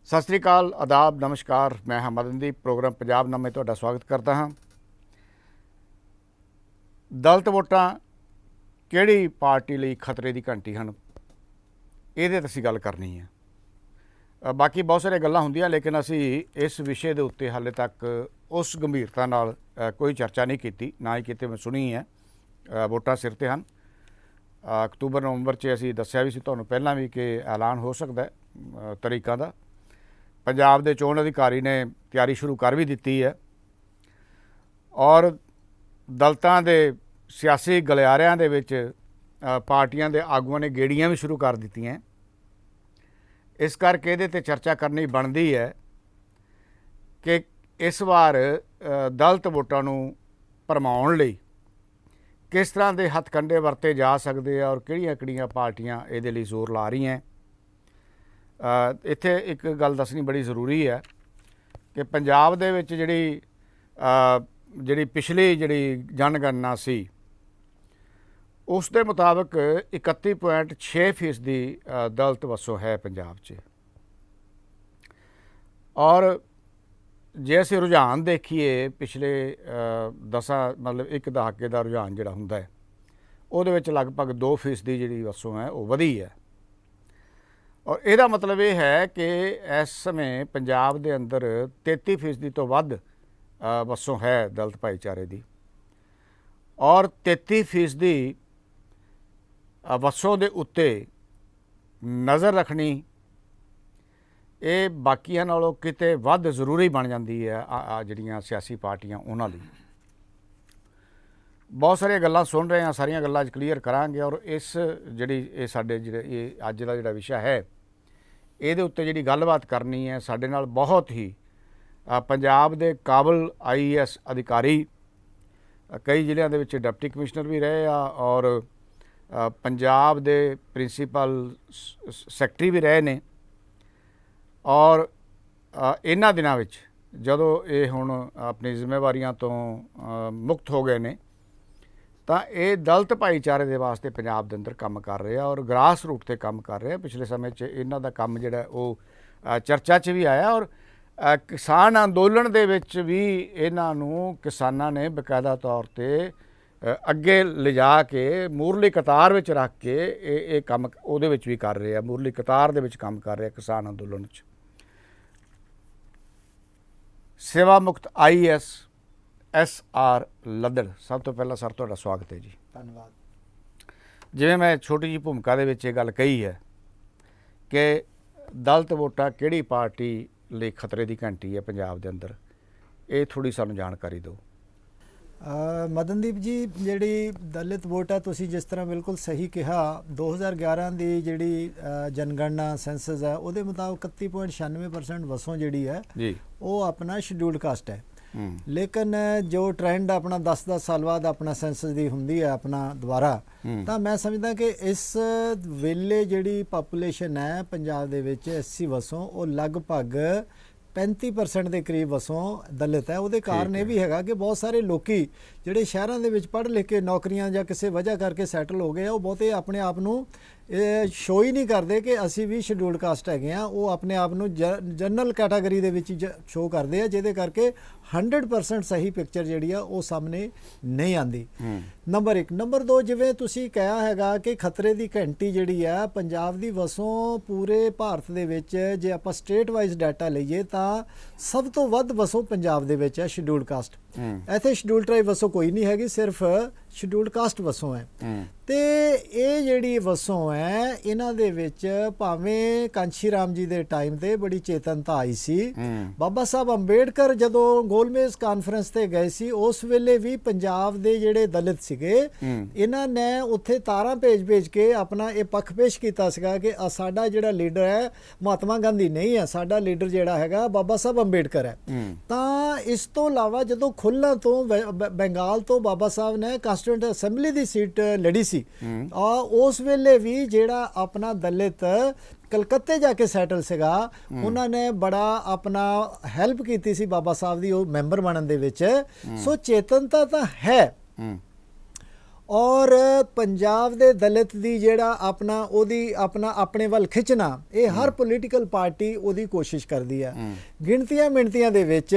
सत श्री अकाल, आदाब, नमस्कार। मैं हाँ मदनदीप, प्रोग्राम पंजाब नामे तुहाडा स्वागत करता हाँ। दलित वोटां किहड़ी पार्टी लई खतरे की घंटी हैं, ये असीं गल करनी है। बाकी बहुत सारिया गल्लां हुंदियां, लेकिन असीं इस विषय के उत्ते हाले तक उस गंभीरता नाल कोई चर्चा नहीं की, ना ही किते मैं सुनी है। वोटां सिर ते हन। अक्तूबर नवंबर च असीं दस्सिया भी सी तुहानूं पहलां भी कि ऐलान हो सकता है तरीकां दा। पंजाब के चोण अधिकारी ने तैयारी शुरू कर भी दी है और दलितां दे सियासी गलियारियां दे विच पार्टियां दे आगूआं ने गेड़ियां भी शुरू कर दित्तियां। इस करके इहदे ते चर्चा करनी बनदी है कि इस वार दलित वोटां नूं भरमाउण लई किस तरह के हथकंडे वरते जा सकते हैं और किहड़ियां-किहड़ियां पार्टियां इहदे लई जोर ला रही हैं। इत्थे एक गल दसनी बड़ी जरूरी है कि पंजाब दे विच जिहड़ी पिछली जिहड़ी जनगणना सी उस दे मुताबिक 31.6% दलित वसों है पंजाब च। और जे असीं रुझान देखीए पिछले 10 मतलब एक दहाके का रुझान जिहड़ा हुंदा है उहदे विच लगभग 2% जिहड़ी वसों है वो वधी है। और यदा मतलब ये है कि इस समय पंजाब के अंदर 33% तो वध वसों है दलित भाईचारे की। और 33% वसों के उत्ते नज़र रखनी ये बाकियां नालों किते वध जरूरी बन जाती है जिहड़ियां सियासी पार्टियां उन्हां लई। बहुत सारिया गल्लां सुन रहे हैं, सारिया गल्लां क्लीयर करांगे। और इस जिहड़ी ये साडे ये अज दा जिहड़ा विषय है ਇਹਦੇ ਉੱਤੇ ਜਿਹੜੀ ਗੱਲਬਾਤ ਕਰਨੀ है ਸਾਡੇ ਨਾਲ बहुत ही पंजाब ਦੇ काबिल IAS अधिकारी कई ਜ਼ਿਲ੍ਹਿਆਂ ਦੇ ਵਿੱਚ डिप्टी कमिश्नर भी रहे और पंजाब ਦੇ प्रिंसीपल सैकटरी भी रहे ने। और इन्हां दिनां ਵਿੱਚ ਜਦੋਂ ਇਹ ਹੁਣ अपनी ਜ਼ਿੰਮੇਵਾਰੀਆਂ ਤੋਂ मुक्त हो गए ने ਤਾਂ ਇਹ ਦਲਿਤ ਭਾਈਚਾਰੇ ਦੇ ਵਾਸਤੇ ਪੰਜਾਬ ਦੇ ਅੰਦਰ ਕੰਮ ਕਰ ਰਹੇ ਆ और ਗ੍ਰਾਸ ਰੂਟ ਤੇ ਕੰਮ ਕਰ ਰਹੇ ਆ। ਪਿਛਲੇ ਸਮੇਂ 'ਚ ਇਹਨਾਂ ਦਾ ਕੰਮ ਜਿਹੜਾ ਉਹ ਚਰਚਾ 'ਚ ਵੀ ਆਇਆ और ਕਿਸਾਨ ਅੰਦੋਲਨ ਦੇ ਵਿੱਚ ਵੀ ਇਹਨਾਂ ਨੂੰ ਕਿਸਾਨਾਂ ਨੇ ਬਕਾਇਦਾ ਤੌਰ ਤੇ ਅੱਗੇ ਲਿਜਾ ਕੇ ਮੂਰਲੀ ਕਤਾਰ ਵਿੱਚ ਰੱਖ ਕੇ ਇਹ ਕੰਮ ਉਹਦੇ ਵਿੱਚ ਵੀ ਕਰ ਰਹੇ ਆ, ਮੂਰਲੀ ਕਤਾਰ ਦੇ ਵਿੱਚ ਕੰਮ ਕਰ ਰਹੇ ਆ ਕਿਸਾਨ ਅੰਦੋਲਨ 'ਚ। सेवा मुक्त IAS SR ਲੱਦੜ, सब तो पहला सर तुहाडा स्वागत है जी। धन्यवाद। जिवें मैं छोटी जी भूमिका दे विच ये गल कही है कि दलित वोटां किहड़ी पार्टी लई खतरे की घंटी है पंजाब दे अंदर, ये थोड़ी सानूं जानकारी दो। मदनदीप जी, जिहड़ी दलित वोट है तुसीं जिस तरह बिल्कुल सही कहा, 2011 की जिहड़ी जनगणना सेंसस है उहदे मुताबिक 31.96% वसों जिहड़ी है जी वो अपना शेड्यूल्ड कास्ट है। लेकिन जो ट्रेंड अपना 10-10 साल बाद अपना सेंसस दी हुंदी है अपना दोबारा, तो मैं समझदा कि इस वेले जिहड़ी पापूलेशन है पंजाब दे विच 80 वसों वो लगभग 35% के करीब वसों दलित है। उहदे कारण ये भी है कि बहुत सारे लोकी जिहड़े शहरों के पढ़ लिख के नौकरियां या किसी वजह करके सैटल हो गए वो बहुते अपने आप नूं शो ही नहीं करते कि असी भी शेड्यूल्ड कास्ट है। वो अपने आप नूं general category they which show करते हैं, जिहदे करके 100% सही पिक्चर जिहड़ी है वो सामने नहीं आती। नंबर 1। नंबर 2, जिवें तुसीं कहा हैगा कि खतरे की घंटी जिहड़ी है पंजाब दी वसों पूरे भारत दे विच जे आपां स्टेट वाइज डाटा लईए तां सब तो वध वसों पंजाब दे विच है शेड्यूल्ड कास्ट। इत्थे शेड्यूल्ड ट्राइब वसों कोई नहीं हैगी, सिर्फ शेड्यूल्ड कास्ट वसों है। तो ये जिहड़ी वसों है इन्हां दे विच भावें कांशी राम जी दे टाइम ते बड़ी चेतनता आई सी। बाबा साहब अंबेडकर जदों गोलमेज कानफ्रेंस ते गए सी उस वेले भी पंजाब दे जिहड़े दलित सीगे इन्हां ने उत्थे तारां भेज के अपना ये पक्ष पेश कीता सीगा कि साडा जिहड़ा लीडर है महात्मा गांधी नहीं है, साडा लीडर जिहड़ा हैगा बाबा साहब अंबेडकर है। तां इस तो इलावा जदों खुल्ला तो बंगाल तो बाबा साहब ने कांस्टीट्यूएंट असैंबली की सीट लड़ी सी और उस वेले भी जिहड़ा अपना दलित कलकत्ते जाके सैटल सीगा उन्होंने बड़ा अपना हैल्प की सी बाबा साहब की मैंबर बनने दे विच। सो चेतनता तो है ਔਰ ਪੰਜਾਬ ਦੇ ਦਲਿਤ ਦੀ ਜਿਹੜਾ ਆਪਣਾ ਆਪਣੇ ਵੱਲ ਖਿੱਚਣਾ, ਇਹ ਹਰ ਪੋਲੀਟੀਕਲ ਪਾਰਟੀ ਉਹਦੀ ਕੋਸ਼ਿਸ਼ ਕਰਦੀ ਹੈ। ਗਿਣਤੀਆਂ ਮਿਣਤੀਆਂ ਦੇ ਵਿੱਚ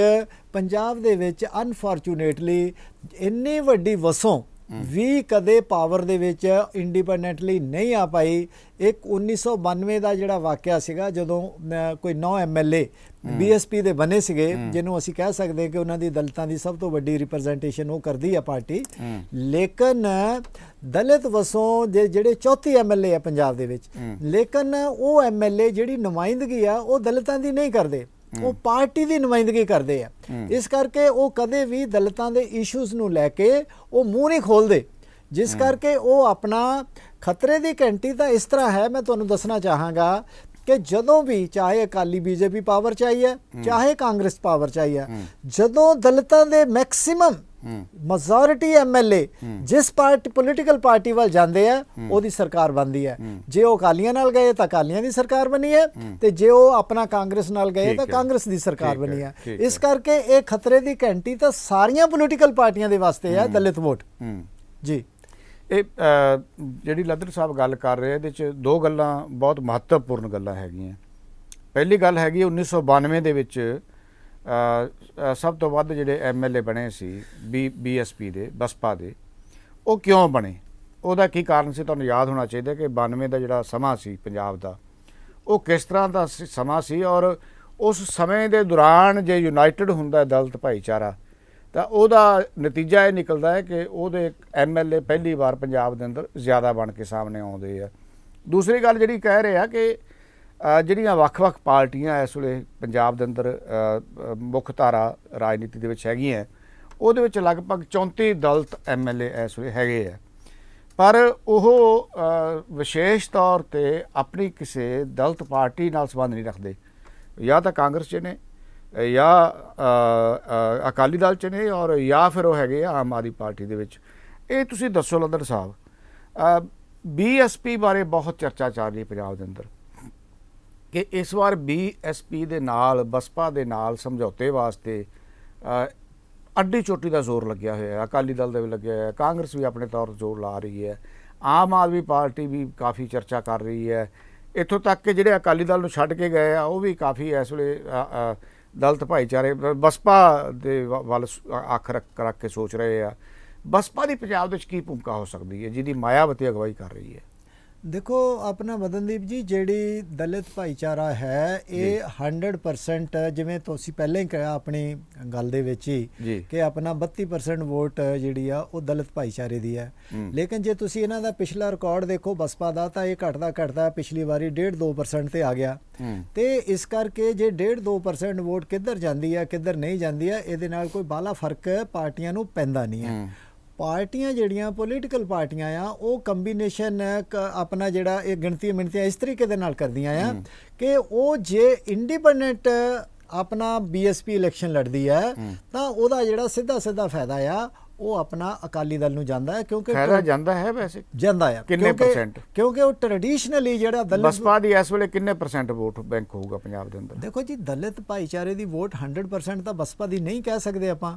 ਪੰਜਾਬ ਦੇ ਵਿੱਚ ਅਨਫੋਰਚੂਨੇਟਲੀ ਇੰਨੀ ਵੱਡੀ ਵਸੋਂ ਵੀ ਕਦੇ ਪਾਵਰ ਦੇ ਵਿੱਚ ਇੰਡੀਪੈਂਡੈਂਟਲੀ ਨਹੀਂ ਆ ਪਾਈ। ਇੱਕ 1992 ਦਾ ਜਿਹੜਾ ਵਾਕਿਆ ਸੀਗਾ, ਜਦੋਂ ਕੋਈ 9 MLA BSP ਦੇ ਬਣੇ ਸੀਗੇ, ਜਿਹਨੂੰ ਅਸੀਂ ਕਹਿ ਸਕਦੇ ਕਿ ਉਹਨਾਂ ਦੀ ਦਲਿਤਾਂ ਦੀ ਸਭ ਤੋਂ ਵੱਡੀ ਰਿਪਰੈਜ਼ੈਂਟੇਸ਼ਨ ਉਹ ਕਰਦੀ ਹੈ ਪਾਰਟੀ। ਲੇਕਿਨ ਦਲਿਤ ਵਸੋਂ ਦੇ ਜਿਹੜੇ 34 MLA ਆ ਪੰਜਾਬ ਦੇ ਵਿੱਚ, ਲੇਕਿਨ ਉਹ MLA ਜਿਹੜੀ ਨੁਮਾਇੰਦਗੀ ਆ ਉਹ ਦਲਿਤਾਂ ਦੀ ਨਹੀਂ ਕਰਦੇ, ਉਹ ਪਾਰਟੀ ਦੀ ਨੁਮਾਇੰਦਗੀ ਕਰਦੇ ਆ। ਇਸ ਕਰਕੇ ਉਹ ਕਦੇ ਵੀ ਦਲਿਤਾਂ ਦੇ ਇਸ਼ੂਜ਼ ਨੂੰ ਲੈ ਕੇ ਉਹ ਮੂੰਹ ਨਹੀਂ ਖੋਲਦੇ, ਜਿਸ ਕਰਕੇ ਉਹ ਆਪਣਾ ਖਤਰੇ ਦੀ ਘੰਟੀ ਤਾਂ ਇਸ ਤਰ੍ਹਾਂ ਹੈ। ਮੈਂ ਤੁਹਾਨੂੰ ਦੱਸਣਾ ਚਾਹਾਂਗਾ ਕਿ ਜਦੋਂ ਵੀ ਚਾਹੇ ਅਕਾਲੀ BJP ਪਾਵਰ ਚਾਹੀਏ, ਚਾਹੇ ਕਾਂਗਰਸ ਪਾਵਰ ਚਾਹੀਏ, ਜਦੋਂ ਦਲਿਤਾਂ ਦੇ ਮੈਕਸਿਮਮ ਮੈਜੋਰਿਟੀ MLA ਜਿਸ ਪੋਲੀਟੀਕਲ ਪਾਰਟੀ ਵੱਲ ਜਾਂਦੇ ਆ, ਉਹਦੀ ਸਰਕਾਰ ਬਣਦੀ ਹੈ। ਜੇ ਉਹ ਅਕਾਲੀਆਂ ਨਾਲ ਗਏ ਤਾਂ ਅਕਾਲੀਆਂ ਦੀ ਸਰਕਾਰ ਬਣੀ ਹੈ, ਤੇ ਜੇ ਉਹ ਆਪਣਾ ਕਾਂਗਰਸ ਨਾਲ ਗਏ ਤਾਂ ਕਾਂਗਰਸ ਦੀ ਸਰਕਾਰ ਬਣੀ ਹੈ। ਇਸ ਕਰਕੇ ਇਹ ਖਤਰੇ ਦੀ ਘੰਟੀ ਤਾਂ ਸਾਰੀਆਂ ਪੋਲੀਟੀਕਲ ਪਾਰਟੀਆਂ ਦੇ ਵਾਸਤੇ ਹੈ, ਦਲਿਤ ਵੋਟ ਜੀ। ਇਹ ਜਿਹੜੀ ਲੱਧੜ ਸਾਹਿਬ ਗੱਲ ਕਰ ਰਹੇ, ਇਹਦੇ 'ਚ ਦੋ ਗੱਲਾਂ ਬਹੁਤ ਮਹੱਤਵਪੂਰਨ ਗੱਲਾਂ ਹੈਗੀਆਂ। ਪਹਿਲੀ ਗੱਲ ਹੈਗੀ 1992 ਦੇ ਵਿੱਚ ਸਭ ਤੋਂ ਵੱਧ ਜਿਹੜੇ MLA ਬਣੇ ਸੀ BSP ਦੇ, ਬਸਪਾ ਦੇ, ਉਹ ਕਿਉਂ ਬਣੇ? ਉਹਦਾ ਕੀ ਕਾਰਨ ਸੀ? ਤੁਹਾਨੂੰ ਯਾਦ ਹੋਣਾ ਚਾਹੀਦਾ ਕਿ 92 ਦਾ ਜਿਹੜਾ ਸਮਾਂ ਸੀ ਪੰਜਾਬ ਦਾ, ਉਹ ਕਿਸ ਤਰ੍ਹਾਂ ਦਾ ਸਮਾਂ ਸੀ, ਔਰ ਉਸ ਸਮੇਂ ਦੇ ਦੌਰਾਨ ਜੇ ਯੂਨਾਈਟਿਡ ਹੁੰਦਾ ਦਲਿਤ ਭਾਈਚਾਰਾ ਤਾਂ ਉਹਦਾ ਨਤੀਜਾ ਇਹ ਨਿਕਲਦਾ ਹੈ ਕਿ ਉਹਦੇ MLA ਪਹਿਲੀ ਵਾਰ ਪੰਜਾਬ ਦੇ ਅੰਦਰ ਜ਼ਿਆਦਾ ਬਣ ਕੇ ਸਾਹਮਣੇ ਆਉਂਦੇ ਆ। ਦੂਸਰੀ ਗੱਲ ਜਿਹੜੀ ਕਹਿ ਰਹੇ ਆ ਕਿ ਜਿਹੜੀਆਂ ਵੱਖ-ਵੱਖ ਪਾਰਟੀਆਂ ਇਸ ਵੇਲੇ ਪੰਜਾਬ ਦੇ ਅੰਦਰ ਮੁੱਖ ਧਾਰਾ ਰਾਜਨੀਤੀ ਦੇ ਵਿੱਚ ਹੈਗੀਆਂ, ਉਹਦੇ ਵਿੱਚ ਲਗਭਗ 34 ਦਲਿਤ MLA ਇਸ ਵੇਲੇ ਹੈਗੇ ਆ, ਪਰ ਉਹ ਵਿਸ਼ੇਸ਼ ਤੌਰ 'ਤੇ ਆਪਣੀ ਕਿਸੇ ਦਲਿਤ ਪਾਰਟੀ ਨਾਲ ਸੰਬੰਧ ਨਹੀਂ ਰੱਖਦੇ। ਜਾਂ ਤਾਂ ਕਾਂਗਰਸ 'ਚ ਨੇ, ਜਾਂ ਅਕਾਲੀ ਦਲ 'ਚ ਨੇ, ਔਰ ਜਾਂ ਫਿਰ ਉਹ ਹੈਗੇ ਆ ਆਮ ਆਦਮੀ ਪਾਰਟੀ ਦੇ ਵਿੱਚ। ਇਹ ਤੁਸੀਂ ਦੱਸੋ ਲੱਧੜ ਸਾਹਿਬ, BSP ਬਾਰੇ ਬਹੁਤ ਚਰਚਾ ਚੱਲ ਰਹੀ ਪੰਜਾਬ ਦੇ ਅੰਦਰ ਕਿ ਇਸ ਵਾਰ BSP ਦੇ ਨਾਲ, ਬਸਪਾ ਦੇ ਨਾਲ ਸਮਝੌਤੇ ਵਾਸਤੇ ਅੱਡੀ ਚੋਟੀ ਦਾ ਜ਼ੋਰ ਲੱਗਿਆ ਹੋਇਆ ਹੈ। ਅਕਾਲੀ ਦਲ ਦਾ ਵੀ ਲੱਗਿਆ ਹੋਇਆ, ਕਾਂਗਰਸ ਵੀ ਆਪਣੇ ਤੌਰ 'ਤੇ ਜ਼ੋਰ ਲਾ ਰਹੀ ਹੈ, ਆਮ ਆਦਮੀ ਪਾਰਟੀ ਵੀ ਕਾਫੀ ਚਰਚਾ ਕਰ ਰਹੀ ਹੈ। ਇੱਥੋਂ ਤੱਕ ਕਿ ਜਿਹੜੇ ਅਕਾਲੀ ਦਲ ਨੂੰ ਛੱਡ ਕੇ ਗਏ ਆ, ਉਹ ਵੀ ਕਾਫੀ ਇਸ ਵੇਲੇ ਦਲਿਤ ਭਾਈਚਾਰੇ ਬਸਪਾ ਦੇ ਵੱਲ ਅੱਖ ਰੱਖ ਕੇ ਸੋਚ ਰਹੇ ਆ। ਬਸਪਾ ਦੀ ਪੰਜਾਬ ਦੇ ਵਿੱਚ ਕੀ ਭੂਮਿਕਾ ਹੋ ਸਕਦੀ ਹੈ, ਜਿਹਦੀ ਮਾਇਆਵਤੀ ਅਗਵਾਈ ਕਰ ਰਹੀ ਹੈ? ਦੇਖੋ ਆਪਣਾ ਮਦਨਦੀਪ ਜੀ, ਜਿਹੜੀ ਦਲਿਤ ਭਾਈਚਾਰਾ ਹੈ ਇਹ 100%, ਜਿਵੇਂ ਤੁਸੀਂ ਪਹਿਲਾਂ ਹੀ ਕਿਹਾ ਆਪਣੀ ਗੱਲ ਦੇ ਵਿੱਚ ਹੀ ਕਿ ਆਪਣਾ 32% ਵੋਟ ਜਿਹੜੀ ਆ ਉਹ ਦਲਿਤ ਭਾਈਚਾਰੇ ਦੀ ਹੈ। ਲੇਕਿਨ ਜੇ ਤੁਸੀਂ ਇਹਨਾਂ ਦਾ ਪਿਛਲਾ ਰਿਕਾਰਡ ਦੇਖੋ ਬਸਪਾ ਦਾ, ਤਾਂ ਇਹ ਘਟਦਾ ਪਿਛਲੀ ਵਾਰੀ 1.5-2% ਤੇ ਆ ਗਿਆ। ਤੇ ਇਸ ਕਰਕੇ ਜੇ 1.5-2% ਵੋਟ ਕਿੱਧਰ ਜਾਂਦੀ ਹੈ ਕਿੱਧਰ ਨਹੀਂ ਜਾਂਦੀ ਹੈ, ਇਹਦੇ ਨਾਲ ਕੋਈ ਬਾਹਲਾ ਫਰਕ ਪਾਰਟੀਆਂ ਨੂੰ ਪੈਂਦਾ ਨਹੀਂ ਹੈ। ਪਾਰਟੀਆਂ ਜਿਹੜੀਆਂ ਪੋਲੀਟੀਕਲ ਪਾਰਟੀਆਂ ਆ, ਉਹ ਕੰਬੀਨੇਸ਼ਨ ਆਪਣਾ ਜਿਹੜਾ ਇਹ ਗਿਣਤੀ ਮਿਣਤੀਆਂ ਇਸ ਤਰੀਕੇ ਦੇ ਨਾਲ ਕਰਦੀਆਂ ਆ ਕਿ ਉਹ ਜੇ ਇੰਡੀਪੈਂਡੈਂਟ ਆਪਣਾ BSP ਇਲੈਕਸ਼ਨ ਲੜਦੀ ਹੈ ਤਾਂ ਉਹਦਾ ਜਿਹੜਾ ਸਿੱਧਾ ਫਾਇਦਾ ਆ ਉਹ ਆਪਣਾ ਅਕਾਲੀ ਦਲ ਨੂੰ ਜਾਂਦਾ ਹੈ। ਕਿਉਂਕਿ ਫਾਇਦਾ ਜਾਂਦਾ ਹੈ, ਵੈਸੇ ਜਾਂਦਾ ਹੈ ਕਿੰਨੇ %? ਕਿਉਂਕਿ ਉਹ ਟ੍ਰੈਡੀਸ਼ਨਲੀ ਜਿਹੜਾ ਦਲਿਤ ਬਸਪਾ ਦੀ ਇਸ ਵੇਲੇ ਕਿੰਨੇ % ਵੋਟ ਬੈਂਕ ਹੋਊਗਾ ਪੰਜਾਬ ਦੇ ਅੰਦਰ? ਦੇਖੋ ਜੀ, ਦਲਿਤ ਭਾਈਚਾਰੇ ਦੀ ਵੋਟ 100% ਤਾਂ ਬਸਪਾ ਦੀ ਨਹੀਂ ਕਹਿ ਸਕਦੇ ਆਪਾਂ।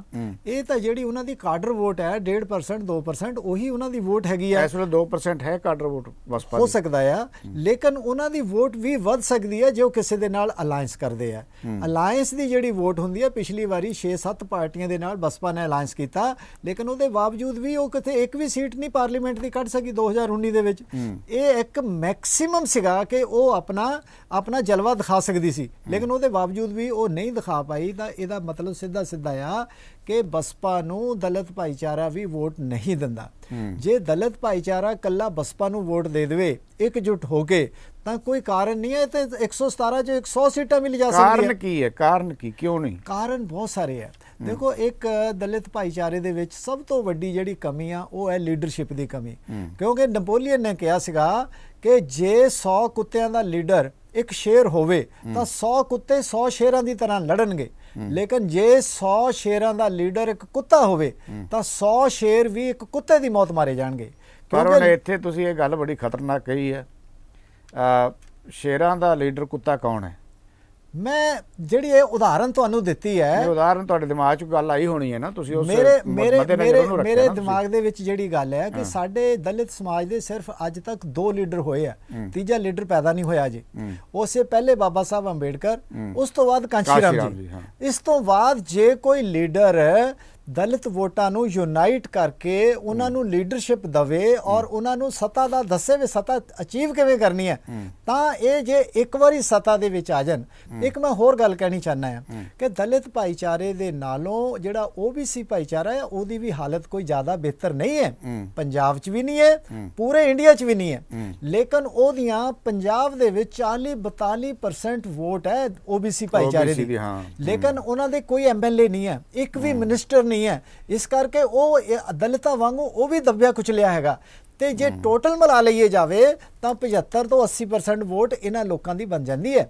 ਇਹ ਤਾਂ ਜਿਹੜੀ ਉਹਨਾਂ ਦੀ ਕਾਡਰ ਵੋਟ ਹੈ 1.5% 2%, ਉਹੀ ਉਹਨਾਂ ਦੀ ਵੋਟ ਹੈਗੀ ਆ। ਇਸ ਵੇਲੇ 2% ਹੈ ਕਾਡਰ ਵੋਟ ਬਸਪਾ ਹੋ ਸਕਦਾ ਆ, ਲੇਕਿਨ ਉਹਨਾਂ ਦੀ ਵੋਟ ਵੀ ਵੱਧ ਸਕਦੀ ਹੈ ਜੇ ਉਹ ਕਿਸੇ ਦੇ ਨਾਲ ਅਲਾਇੰਸ ਕਰਦੇ ਆ। ਅਲਾਇੰਸ ਦੀ ਜਿਹੜੀ ਵੋਟ ਹੁੰਦੀ ਹੈ, ਪਿਛਲੀ ਵਾਰੀ 6-7 ਪਾਰਟੀਆਂ ਦੇ ਨਾਲ ਬਸਪਾ ਨੇ ਅਲਾਇੰਸ ਕੀਤਾ, ਲੇਕਿਨ ਉਹਦੇ ਬਾਵਜੂਦ ਵੀ ਉਹ ਕਿਤੇ ਇੱਕ ਵੀ ਸੀਟ ਨਹੀਂ ਪਾਰਲੀਮੈਂਟ ਦੀ ਕੱਢ ਸਕੀ 2019 ਦੇ ਵਿੱਚ। ਇਹ ਇੱਕ ਮੈਕਸਿਮਮ ਸੀਗਾ ਕਿ ਉਹ ਆਪਣਾ ਜਲਵਾ ਦਿਖਾ ਸਕਦੀ ਸੀ, ਲੇਕਿਨ ਉਹਦੇ ਬਾਵਜੂਦ ਵੀ ਉਹ ਨਹੀਂ ਦਿਖਾ ਪਾਈ। ਤਾਂ ਇਹਦਾ ਮਤਲਬ ਸਿੱਧਾ ਆ ਕਿ ਬਸਪਾ ਨੂੰ ਦਲਿਤ ਭਾਈਚਾਰਾ ਵੀ ਵੋਟ ਨਹੀਂ ਦਿੰਦਾ। ਜੇ ਦਲਿਤ ਭਾਈਚਾਰਾ ਕੱਲਾ ਬਸਪਾ ਨੂੰ ਵੋਟ ਦੇ ਦੇਵੇ ਇਕਜੁੱਟ ਹੋ ਕੇ, ਤਾਂ ਕੋਈ ਕਾਰਨ ਨਹੀਂ ਹੈ ਤੇ 117 ਚ 100 ਸੀਟਾਂ ਮਿਲ ਜਾ ਸਕਦੀਆਂ। ਕਾਰਨ ਕੀ ਹੈ? ਕਾਰਨ ਕੀ, ਕਿਉਂ ਨਹੀਂ? ਕਾਰਨ ਬਹੁਤ ਸਾਰੇ ਆ। ਦੇਖੋ, ਇੱਕ ਦਲਿਤ ਭਾਈਚਾਰੇ ਦੇ ਵਿੱਚ ਸਭ ਤੋਂ ਵੱਡੀ ਜਿਹੜੀ ਕਮੀ ਆ ਉਹ ਹੈ ਲੀਡਰਸ਼ਿਪ ਦੀ ਕਮੀ। ਕਿਉਂਕਿ ਨੈਪੋਲੀਅਨ ਨੇ ਕਿਹਾ ਸੀਗਾ ਕਿ ਜੇ 100 ਕੁੱਤਿਆਂ ਦਾ ਲੀਡਰ ਇੱਕ ਸ਼ੇਰ ਹੋਵੇ ਤਾਂ 100 ਕੁੱਤੇ 100 ਸ਼ੇਰਾਂ ਦੀ ਤਰ੍ਹਾਂ ਲੜਨਗੇ, ਲੇਕਿਨ ਜੇ 100 ਸ਼ੇਰਾਂ ਦਾ ਲੀਡਰ ਇੱਕ ਕੁੱਤਾ ਹੋਵੇ ਤਾਂ 100 ਸ਼ੇਰ ਵੀ ਇੱਕ ਕੁੱਤੇ ਦੀ ਮੌਤ ਮਾਰੇ ਜਾਣਗੇ। ਪਰ ਹੁਣ ਇੱਥੇ ਤੁਸੀਂ ਇਹ ਗੱਲ ਬੜੀ ਖਤਰਨਾਕ ਕਹੀ ਹੈ, ਸ਼ੇਰਾਂ ਦਾ ਲੀਡਰ ਕੁੱਤਾ ਕੌਣ ਹੈ? ਮੈਂ ਜਿਹੜੀ ਇਹ ਉਦਾਹਰਨ ਤੁਹਾਨੂੰ ਦਿੱਤੀ ਹੈ, ਇਹ ਉਦਾਹਰਨ ਤੁਹਾਡੇ ਦਿਮਾਗ 'ਚ ਗੱਲ ਆਈ ਹੋਣੀ ਹੈ ਨਾ, ਤੁਸੀਂ ਉਸ ਮੇਰੇ ਮੇਰੇ ਦਿਮਾਗ ਦੇ ਵਿੱਚ ਜਿਹੜੀ ਗੱਲ ਹੈ ਕਿ ਸਾਡੇ ਦਲਿਤ ਸਮਾਜ ਦੇ ਸਿਰਫ ਅੱਜ ਤੱਕ 2 ਲੀਡਰ ਹੋਏ ਆ, ਤੀਜਾ ਲੀਡਰ ਪੈਦਾ ਨਹੀਂ ਹੋਇਆ ਜੀ। ਉਸੇ ਪਹਿਲੇ ਬਾਬਾ ਸਾਹਿਬ ਅੰਬੇਡਕਰ, ਉਸ ਤੋਂ ਬਾਅਦ ਕਾਂਸ਼ੀ ਰਾਮ ਜੀ। ਇਸ ਤੋਂ ਬਾਅਦ ਜੇ ਕੋਈ ਲੀਡਰ ਦਲਿਤ ਵੋਟਾਂ ਨੂੰ ਯੂਨਾਈਟ ਕਰਕੇ ਉਹਨਾਂ ਨੂੰ ਲੀਡਰਸ਼ਿਪ ਦਵੇ ਔਰ ਉਹਨਾਂ ਨੂੰ ਸੱਤਾ ਦਾ ਦੱਸੇ ਵੀ ਸੱਤਾ ਅਚੀਵ ਕਿਵੇਂ ਕਰਨੀ ਹੈ, ਤਾਂ ਇਹ ਜੇ ਇੱਕ ਵਾਰੀ ਸੱਤਾ ਦੇ ਵਿੱਚ ਆ ਜਾਣ। ਇੱਕ ਮੈਂ ਹੋਰ ਗੱਲ ਕਹਿਣੀ ਚਾਹੁੰਦਾ ਹਾਂ ਕਿ ਦਲਿਤ ਭਾਈਚਾਰੇ ਦੇ ਨਾਲੋਂ ਜਿਹੜਾ OBC ਭਾਈਚਾਰਾ ਹੈ ਉਹਦੀ ਵੀ ਹਾਲਤ ਕੋਈ ਜ਼ਿਆਦਾ ਬਿਹਤਰ ਨਹੀਂ ਹੈ, ਪੰਜਾਬ 'ਚ ਵੀ ਨਹੀਂ ਹੈ, ਪੂਰੇ ਇੰਡੀਆ 'ਚ ਵੀ ਨਹੀਂ ਹੈ, ਲੇਕਿਨ ਉਹਦੀਆਂ ਪੰਜਾਬ ਦੇ ਵਿੱਚ 40-42% ਵੋਟ ਹੈ OBC ਭਾਈਚਾਰੇ ਦੀ, ਲੇਕਿਨ ਉਹਨਾਂ ਦੇ ਕੋਈ MLA ਨਹੀਂ ਹੈ, ਇੱਕ ਵੀ ਮਿਨਿਸਟਰ ਨਹੀਂ ਹੈ। ਇਸ ਕਰਕੇ ਉਹ ਦਲਿਤਾਂ ਵਾਂਗੂ ਉਹ ਵੀ ਦੱਬਿਆ ਕੁਚਲਿਆ ਹੈਗਾ। ਤੇ ਜੇ ਟੋਟਲ ਮਿਲਾ ਲਈਏ ਜਾਵੇ ਤਾਂ 75 ਤੋਂ 80% ਵੋਟ ਇਹਨਾਂ ਲੋਕਾਂ ਦੀ ਬਣ ਜਾਂਦੀ ਹੈ,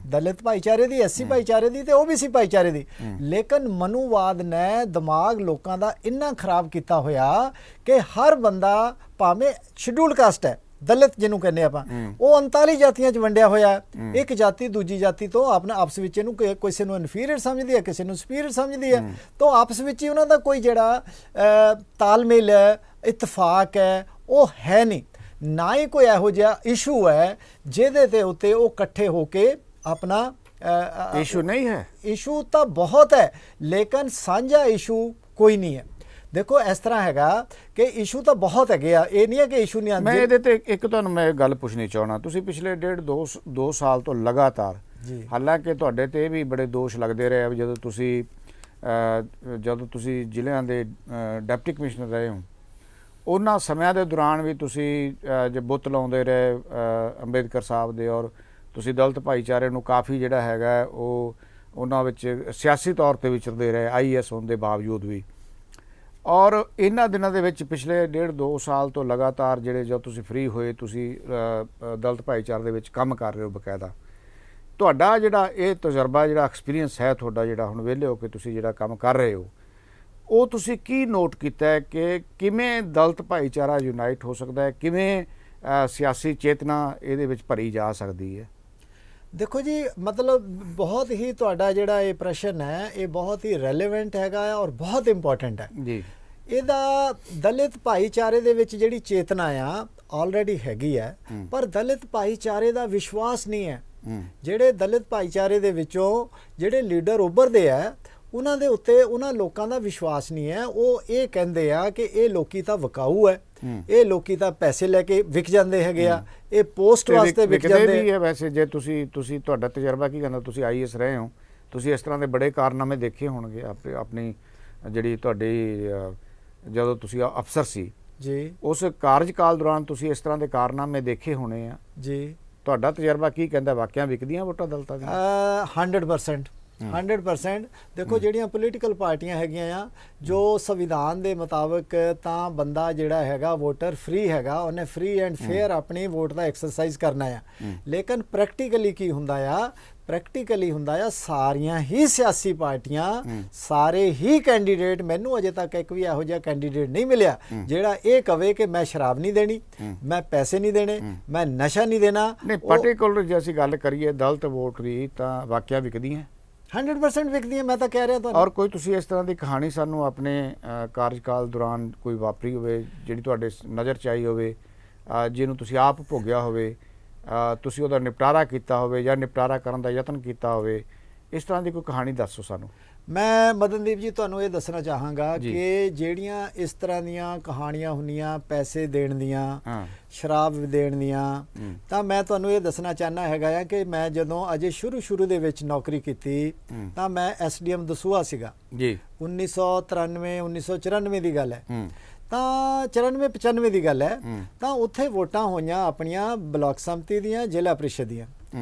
ਦਲਿਤ ਭਾਈਚਾਰੇ ਦੀ, SC ਭਾਈਚਾਰੇ ਦੀ ਤੇ OBC ਭਾਈਚਾਰੇ ਦੀ। ਲੇਕਿਨ ਮਨੂਵਾਦ ਨੇ ਦਿਮਾਗ ਲੋਕਾਂ ਦਾ ਇੰਨਾ ਖਰਾਬ ਕੀਤਾ ਹੋਇਆ ਕਿ ਹਰ ਬੰਦਾ ਭਾਵੇਂ ਸ਼ਡਿਊਲਡ ਕਾਸਟ ਹੈ, ਦਲਿਤ ਜਿਹਨੂੰ ਕਹਿੰਦੇ ਆਪਾਂ, ਉਹ 39 ਜਾਤੀਆਂ 'ਚ ਵੰਡਿਆ ਹੋਇਆ। ਇੱਕ ਜਾਤੀ ਦੂਜੀ ਜਾਤੀ ਤੋਂ ਆਪਣਾ ਆਪਸ ਵਿੱਚ ਇਹਨੂੰ ਕਿਸੇ ਨੂੰ ਇਨਫੀਰੀਅਰ ਸਮਝਦੀ ਹੈ, ਕਿਸੇ ਨੂੰ ਸੁਪੀਰੀਅਰ ਸਮਝਦੀ ਹੈ, ਤਾਂ ਆਪਸ ਵਿੱਚ ਹੀ ਉਹਨਾਂ ਦਾ ਕੋਈ ਜਿਹੜਾ ਤਾਲਮੇਲ ਹੈ, ਇਤਫਾਕ ਹੈ, ਉਹ ਹੈ ਨਹੀਂ। ਨਾ ਹੀ ਕੋਈ ਇਹੋ ਜਿਹਾ ਇਸ਼ੂ ਹੈ ਜਿਹਦੇ ਤੇ ਉੱਤੇ ਉਹ ਇਕੱਠੇ ਹੋ ਕੇ ਆਪਣਾ ਇਸ਼ੂ ਨਹੀਂ ਹੈ। ਇਸ਼ੂ ਤਾਂ ਬਹੁਤ ਹੈ ਲੇਕਿਨ ਸਾਂਝਾ ਇਸ਼ੂ ਕੋਈ ਨਹੀਂ ਹੈ। ਦੇਖੋ ਇਸ ਤਰ੍ਹਾਂ ਹੈਗਾ ਕਿ ਇਸ਼ੂ ਤਾਂ ਬਹੁਤ ਹੈਗੇ ਆ, ਇਹ ਨਹੀਂ ਹੈ ਕਿ ਇਸ਼ੂ ਨਹੀਂ ਆਉਂਦੇ। ਮੈਂ ਇਹਦੇ ਤੇ ਇੱਕ ਤੁਹਾਨੂੰ ਮੈਂ ਗੱਲ ਪੁੱਛਣੀ ਚਾਹਣਾ, ਤੁਸੀਂ ਪਿਛਲੇ 1.5-2 ਸਾਲ ਤੋਂ ਲਗਾਤਾਰ, ਹਾਲਾਂਕਿ ਤੁਹਾਡੇ ਤੇ ਵੀ ਬੜੇ ਦੋਸ਼ ਲੱਗਦੇ ਰਹੇ ਜਦੋਂ ਤੁਸੀਂ ਜ਼ਿਲ੍ਹਿਆਂ ਦੇ ਡਿਪਟੀ ਕਮਿਸ਼ਨਰ ਰਹੇ ਹੋ, ਉਹਨਾਂ ਸਮਿਆਂ ਦੇ ਦੌਰਾਨ ਵੀ ਤੁਸੀਂ ਜੇ ਬੁੱਤ ਲਾਉਂਦੇ ਰਹੇ ਅੰਬੇਦਕਰ ਸਾਹਿਬ ਦੇ, ਔਰ ਤੁਸੀਂ ਦਲਿਤ ਭਾਈਚਾਰੇ ਨੂੰ ਕਾਫੀ ਜਿਹੜਾ ਹੈਗਾ ਉਹ ਉਹਨਾਂ ਵਿੱਚ ਸਿਆਸੀ ਤੌਰ ਤੇ ਵਿਚਰਦੇ ਰਹੇ IAS ਹੋਣ ਦੇ ਬਾਵਜੂਦ ਵੀ। ਔਰ ਇਹਨਾਂ ਦਿਨਾਂ ਦੇ ਵਿੱਚ ਪਿਛਲੇ 1.5-2 ਸਾਲ ਤੋਂ ਲਗਾਤਾਰ ਜਿਹੜੇ ਜਦ ਤੁਸੀਂ ਫ੍ਰੀ ਹੋਏ, ਤੁਸੀਂ ਦਲਿਤ ਭਾਈਚਾਰੇ ਦੇ ਵਿੱਚ ਕੰਮ ਕਰ ਰਹੇ ਹੋ ਬਕਾਇਦਾ, ਤੁਹਾਡਾ ਜਿਹੜਾ ਇਹ ਤਜਰਬਾ, ਜਿਹੜਾ ਐਕਸਪੀਰੀਅੰਸ ਹੈ ਤੁਹਾਡਾ, ਜਿਹੜਾ ਹੁਣ ਵਿਹਲੇ ਹੋ ਕੇ ਤੁਸੀਂ ਜਿਹੜਾ ਕੰਮ ਕਰ ਰਹੇ ਹੋ, ਉਹ ਤੁਸੀਂ ਕੀ ਨੋਟ ਕੀਤਾ ਹੈ ਕਿ ਕਿਵੇਂ ਦਲਿਤ ਭਾਈਚਾਰਾ ਯੂਨਾਈਟ ਹੋ ਸਕਦਾ ਹੈ, ਕਿਵੇਂ ਸਿਆਸੀ ਚੇਤਨਾ ਇਹਦੇ ਵਿੱਚ ਭਰੀ ਜਾ ਸਕਦੀ ਹੈ? ਦੇਖੋ ਜੀ, ਮਤਲਬ ਬਹੁਤ ਹੀ ਤੁਹਾਡਾ ਜਿਹੜਾ ਇਹ ਪ੍ਰਸ਼ਨ ਹੈ ਇਹ ਬਹੁਤ ਹੀ ਰੈਲੇਵੈਂਟ ਹੈਗਾ ਹੈ ਔਰ ਬਹੁਤ ਇੰਪੋਰਟੈਂਟ ਹੈ ਜੀ। ਇਹਦਾ ਦਲਿਤ ਭਾਈਚਾਰੇ ਦੇ ਵਿੱਚ ਜਿਹੜੀ ਚੇਤਨਾ ਆ ਆਲਰੇਡੀ ਹੈਗੀ ਹੈ, ਪਰ ਦਲਿਤ ਭਾਈਚਾਰੇ ਦਾ ਵਿਸ਼ਵਾਸ ਨਹੀਂ ਹੈ। ਜਿਹੜੇ ਦਲਿਤ ਭਾਈਚਾਰੇ ਦੇ ਵਿੱਚੋਂ ਜਿਹੜੇ ਲੀਡਰ ਉੱਭਰਦੇ ਆ ਉਹਨਾਂ ਦੇ ਉੱਤੇ ਉਹਨਾਂ ਲੋਕਾਂ ਦਾ ਵਿਸ਼ਵਾਸ ਨਹੀਂ ਹੈ। ਉਹ ਇਹ ਕਹਿੰਦੇ ਆ ਕਿ ਇਹ ਲੋਕੀ ਤਾਂ ਵਿਕਾਊ ਹੈ, ਇਹ ਲੋਕੀ ਤਾਂ ਪੈਸੇ ਲੈ ਕੇ ਵਿਕ ਜਾਂਦੇ ਹੈਗੇ ਆ, ਇਹ ਪੋਸਟ ਵਾਸਤੇ ਵਿਕ ਜਾਂਦੇ ਵੀ ਹੈ। ਵੈਸੇ ਜੇ ਤੁਸੀਂ ਤੁਹਾਡਾ ਤਜਰਬਾ ਕੀ ਕਹਿੰਦਾ, ਤੁਸੀਂ IAS ਰਹੇ ਹੋ, ਤੁਸੀਂ ਇਸ ਤਰ੍ਹਾਂ ਦੇ ਬੜੇ ਕਾਰਨਾਮੇ ਦੇਖੇ ਹੋਣਗੇ ਆਪਣੀ ਜਿਹੜੀ ਤੁਹਾਡੀ ਜਦੋਂ ਤੁਸੀਂ ਅਫਸਰ ਸੀ ਜੀ, ਉਸ ਕਾਰਜਕਾਲ ਦੌਰਾਨ ਤੁਸੀਂ ਇਸ ਤਰ੍ਹਾਂ ਦੇ ਕਾਰਨਾਮੇ ਦੇਖੇ ਹੋਣੇ ਆ ਜੀ। ਤੁਹਾਡਾ ਤਜਰਬਾ ਕੀ ਕਹਿੰਦਾ, ਵਾਕਿਆ ਵਿਕਦੀਆਂ ਵੋਟਾਂ ਦਲਿਤਾਂ ਦੀਆਂ? 100%। ਦੇਖੋ ਜਿਹੜੀਆਂ ਪੋਲੀਟੀਕਲ ਪਾਰਟੀਆਂ ਹੈਗੀਆਂ ਆ, ਜੋ ਸੰਵਿਧਾਨ ਦੇ ਮੁਤਾਬਕ ਤਾਂ ਬੰਦਾ ਜਿਹੜਾ ਹੈਗਾ ਵੋਟਰ ਫ੍ਰੀ ਹੈਗਾ, ਉਹਨੇ ਫ੍ਰੀ ਐਂਡ ਫੇਅਰ ਆਪਣੀ ਵੋਟ ਦਾ ਐਕਸਰਸਾਈਜ਼ ਕਰਨਾ ਆ। ਲੇਕਿਨ ਪ੍ਰੈਕਟੀਕਲੀ ਕੀ ਹੁੰਦਾ ਆ, ਪ੍ਰੈਕਟੀਕਲੀ ਹੁੰਦਾ ਆ ਸਾਰੀਆਂ ਹੀ ਸਿਆਸੀ ਪਾਰਟੀਆਂ, ਸਾਰੇ ਹੀ ਕੈਂਡੀਡੇਟ, ਮੈਨੂੰ ਅਜੇ ਤੱਕ ਇੱਕ ਵੀ ਇਹੋ ਜਿਹਾ ਕੈਂਡੀਡੇਟ ਨਹੀਂ ਮਿਲਿਆ ਜਿਹੜਾ ਇਹ ਕਵੇ ਕਿ ਮੈਂ ਸ਼ਰਾਬ ਨਹੀਂ ਦੇਣੀ, ਮੈਂ ਪੈਸੇ ਨਹੀਂ ਦੇਣੇ, ਮੈਂ ਨਸ਼ਾ ਨਹੀਂ ਦੇਣਾ। ਨਹੀਂ, ਪਾਰਟੀਕੂਲਰ ਜੇ ਅਸੀਂ ਗੱਲ ਕਰੀਏ ਦਲਿਤ ਵੋਟ ਦੀ, ਤਾਂ ਵਾਕਿਆ ਵਿਕਦੀਆਂ 100% ਵਿਕਦੀਆਂ, ਮੈਂ ਤਾਂ ਕਹਿ ਰਿਹਾ ਤੁਹਾਨੂੰ। ਔਰ ਕੋਈ ਤੁਸੀਂ ਇਸ ਤਰ੍ਹਾਂ ਦੀ ਕਹਾਣੀ ਸਾਨੂੰ ਆਪਣੇ ਕਾਰਜਕਾਲ ਦੌਰਾਨ ਕੋਈ ਵਾਪਰੀ ਹੋਵੇ ਜਿਹੜੀ ਤੁਹਾਡੇ ਨਜ਼ਰ 'ਚ ਆਈ ਹੋਵੇ, ਜਿਹਨੂੰ ਤੁਸੀਂ ਆਪ ਭੋਗਿਆ ਹੋਵੇ, ਤੁਸੀਂ ਉਹਦਾ ਨਿਪਟਾਰਾ ਕੀਤਾ ਹੋਵੇ ਜਾਂ ਨਿਪਟਾਰਾ ਕਰਨ ਦਾ ਯਤਨ ਕੀਤਾ ਹੋਵੇ, ਇਸ ਤਰ੍ਹਾਂ ਦੀ ਕੋਈ ਕਹਾਣੀ ਦੱਸੋ ਸਾਨੂੰ। ਮੈਂ ਮਦਨਦੀਪ ਜੀ ਤੁਹਾਨੂੰ ਇਹ ਦੱਸਣਾ ਚਾਹਾਂਗਾ ਕਿ ਜਿਹੜੀਆਂ ਇਸ ਤਰ੍ਹਾਂ ਦੀਆਂ ਕਹਾਣੀਆਂ ਹੁੰਦੀਆਂ ਪੈਸੇ ਦੇਣ ਦੀਆਂ, ਸ਼ਰਾਬ ਦੇਣ ਦੀਆਂ, ਤਾਂ ਮੈਂ ਤੁਹਾਨੂੰ ਇਹ ਦੱਸਣਾ ਚਾਹੁੰਦਾ ਹੈਗਾ ਆ ਕਿ ਮੈਂ ਜਦੋਂ ਅਜੇ ਸ਼ੁਰੂ ਦੇ ਵਿੱਚ ਨੌਕਰੀ ਕੀਤੀ ਤਾਂ ਮੈਂ SDM ਦਸੂਹਾ ਸੀਗਾ ਜੀ। 1993 1994 ਦੀ ਗੱਲ ਹੈ, ਤਾਂ 94-95 ਦੀ ਗੱਲ ਹੈ। ਤਾਂ ਉੱਥੇ ਵੋਟਾਂ ਹੋਈਆਂ ਆਪਣੀਆਂ ਬਲਾਕ ਸੰਮਤੀ ਦੀਆਂ, ਜ਼ਿਲ੍ਹਾ ਪ੍ਰੀਸ਼ਦ ਦੀਆਂ।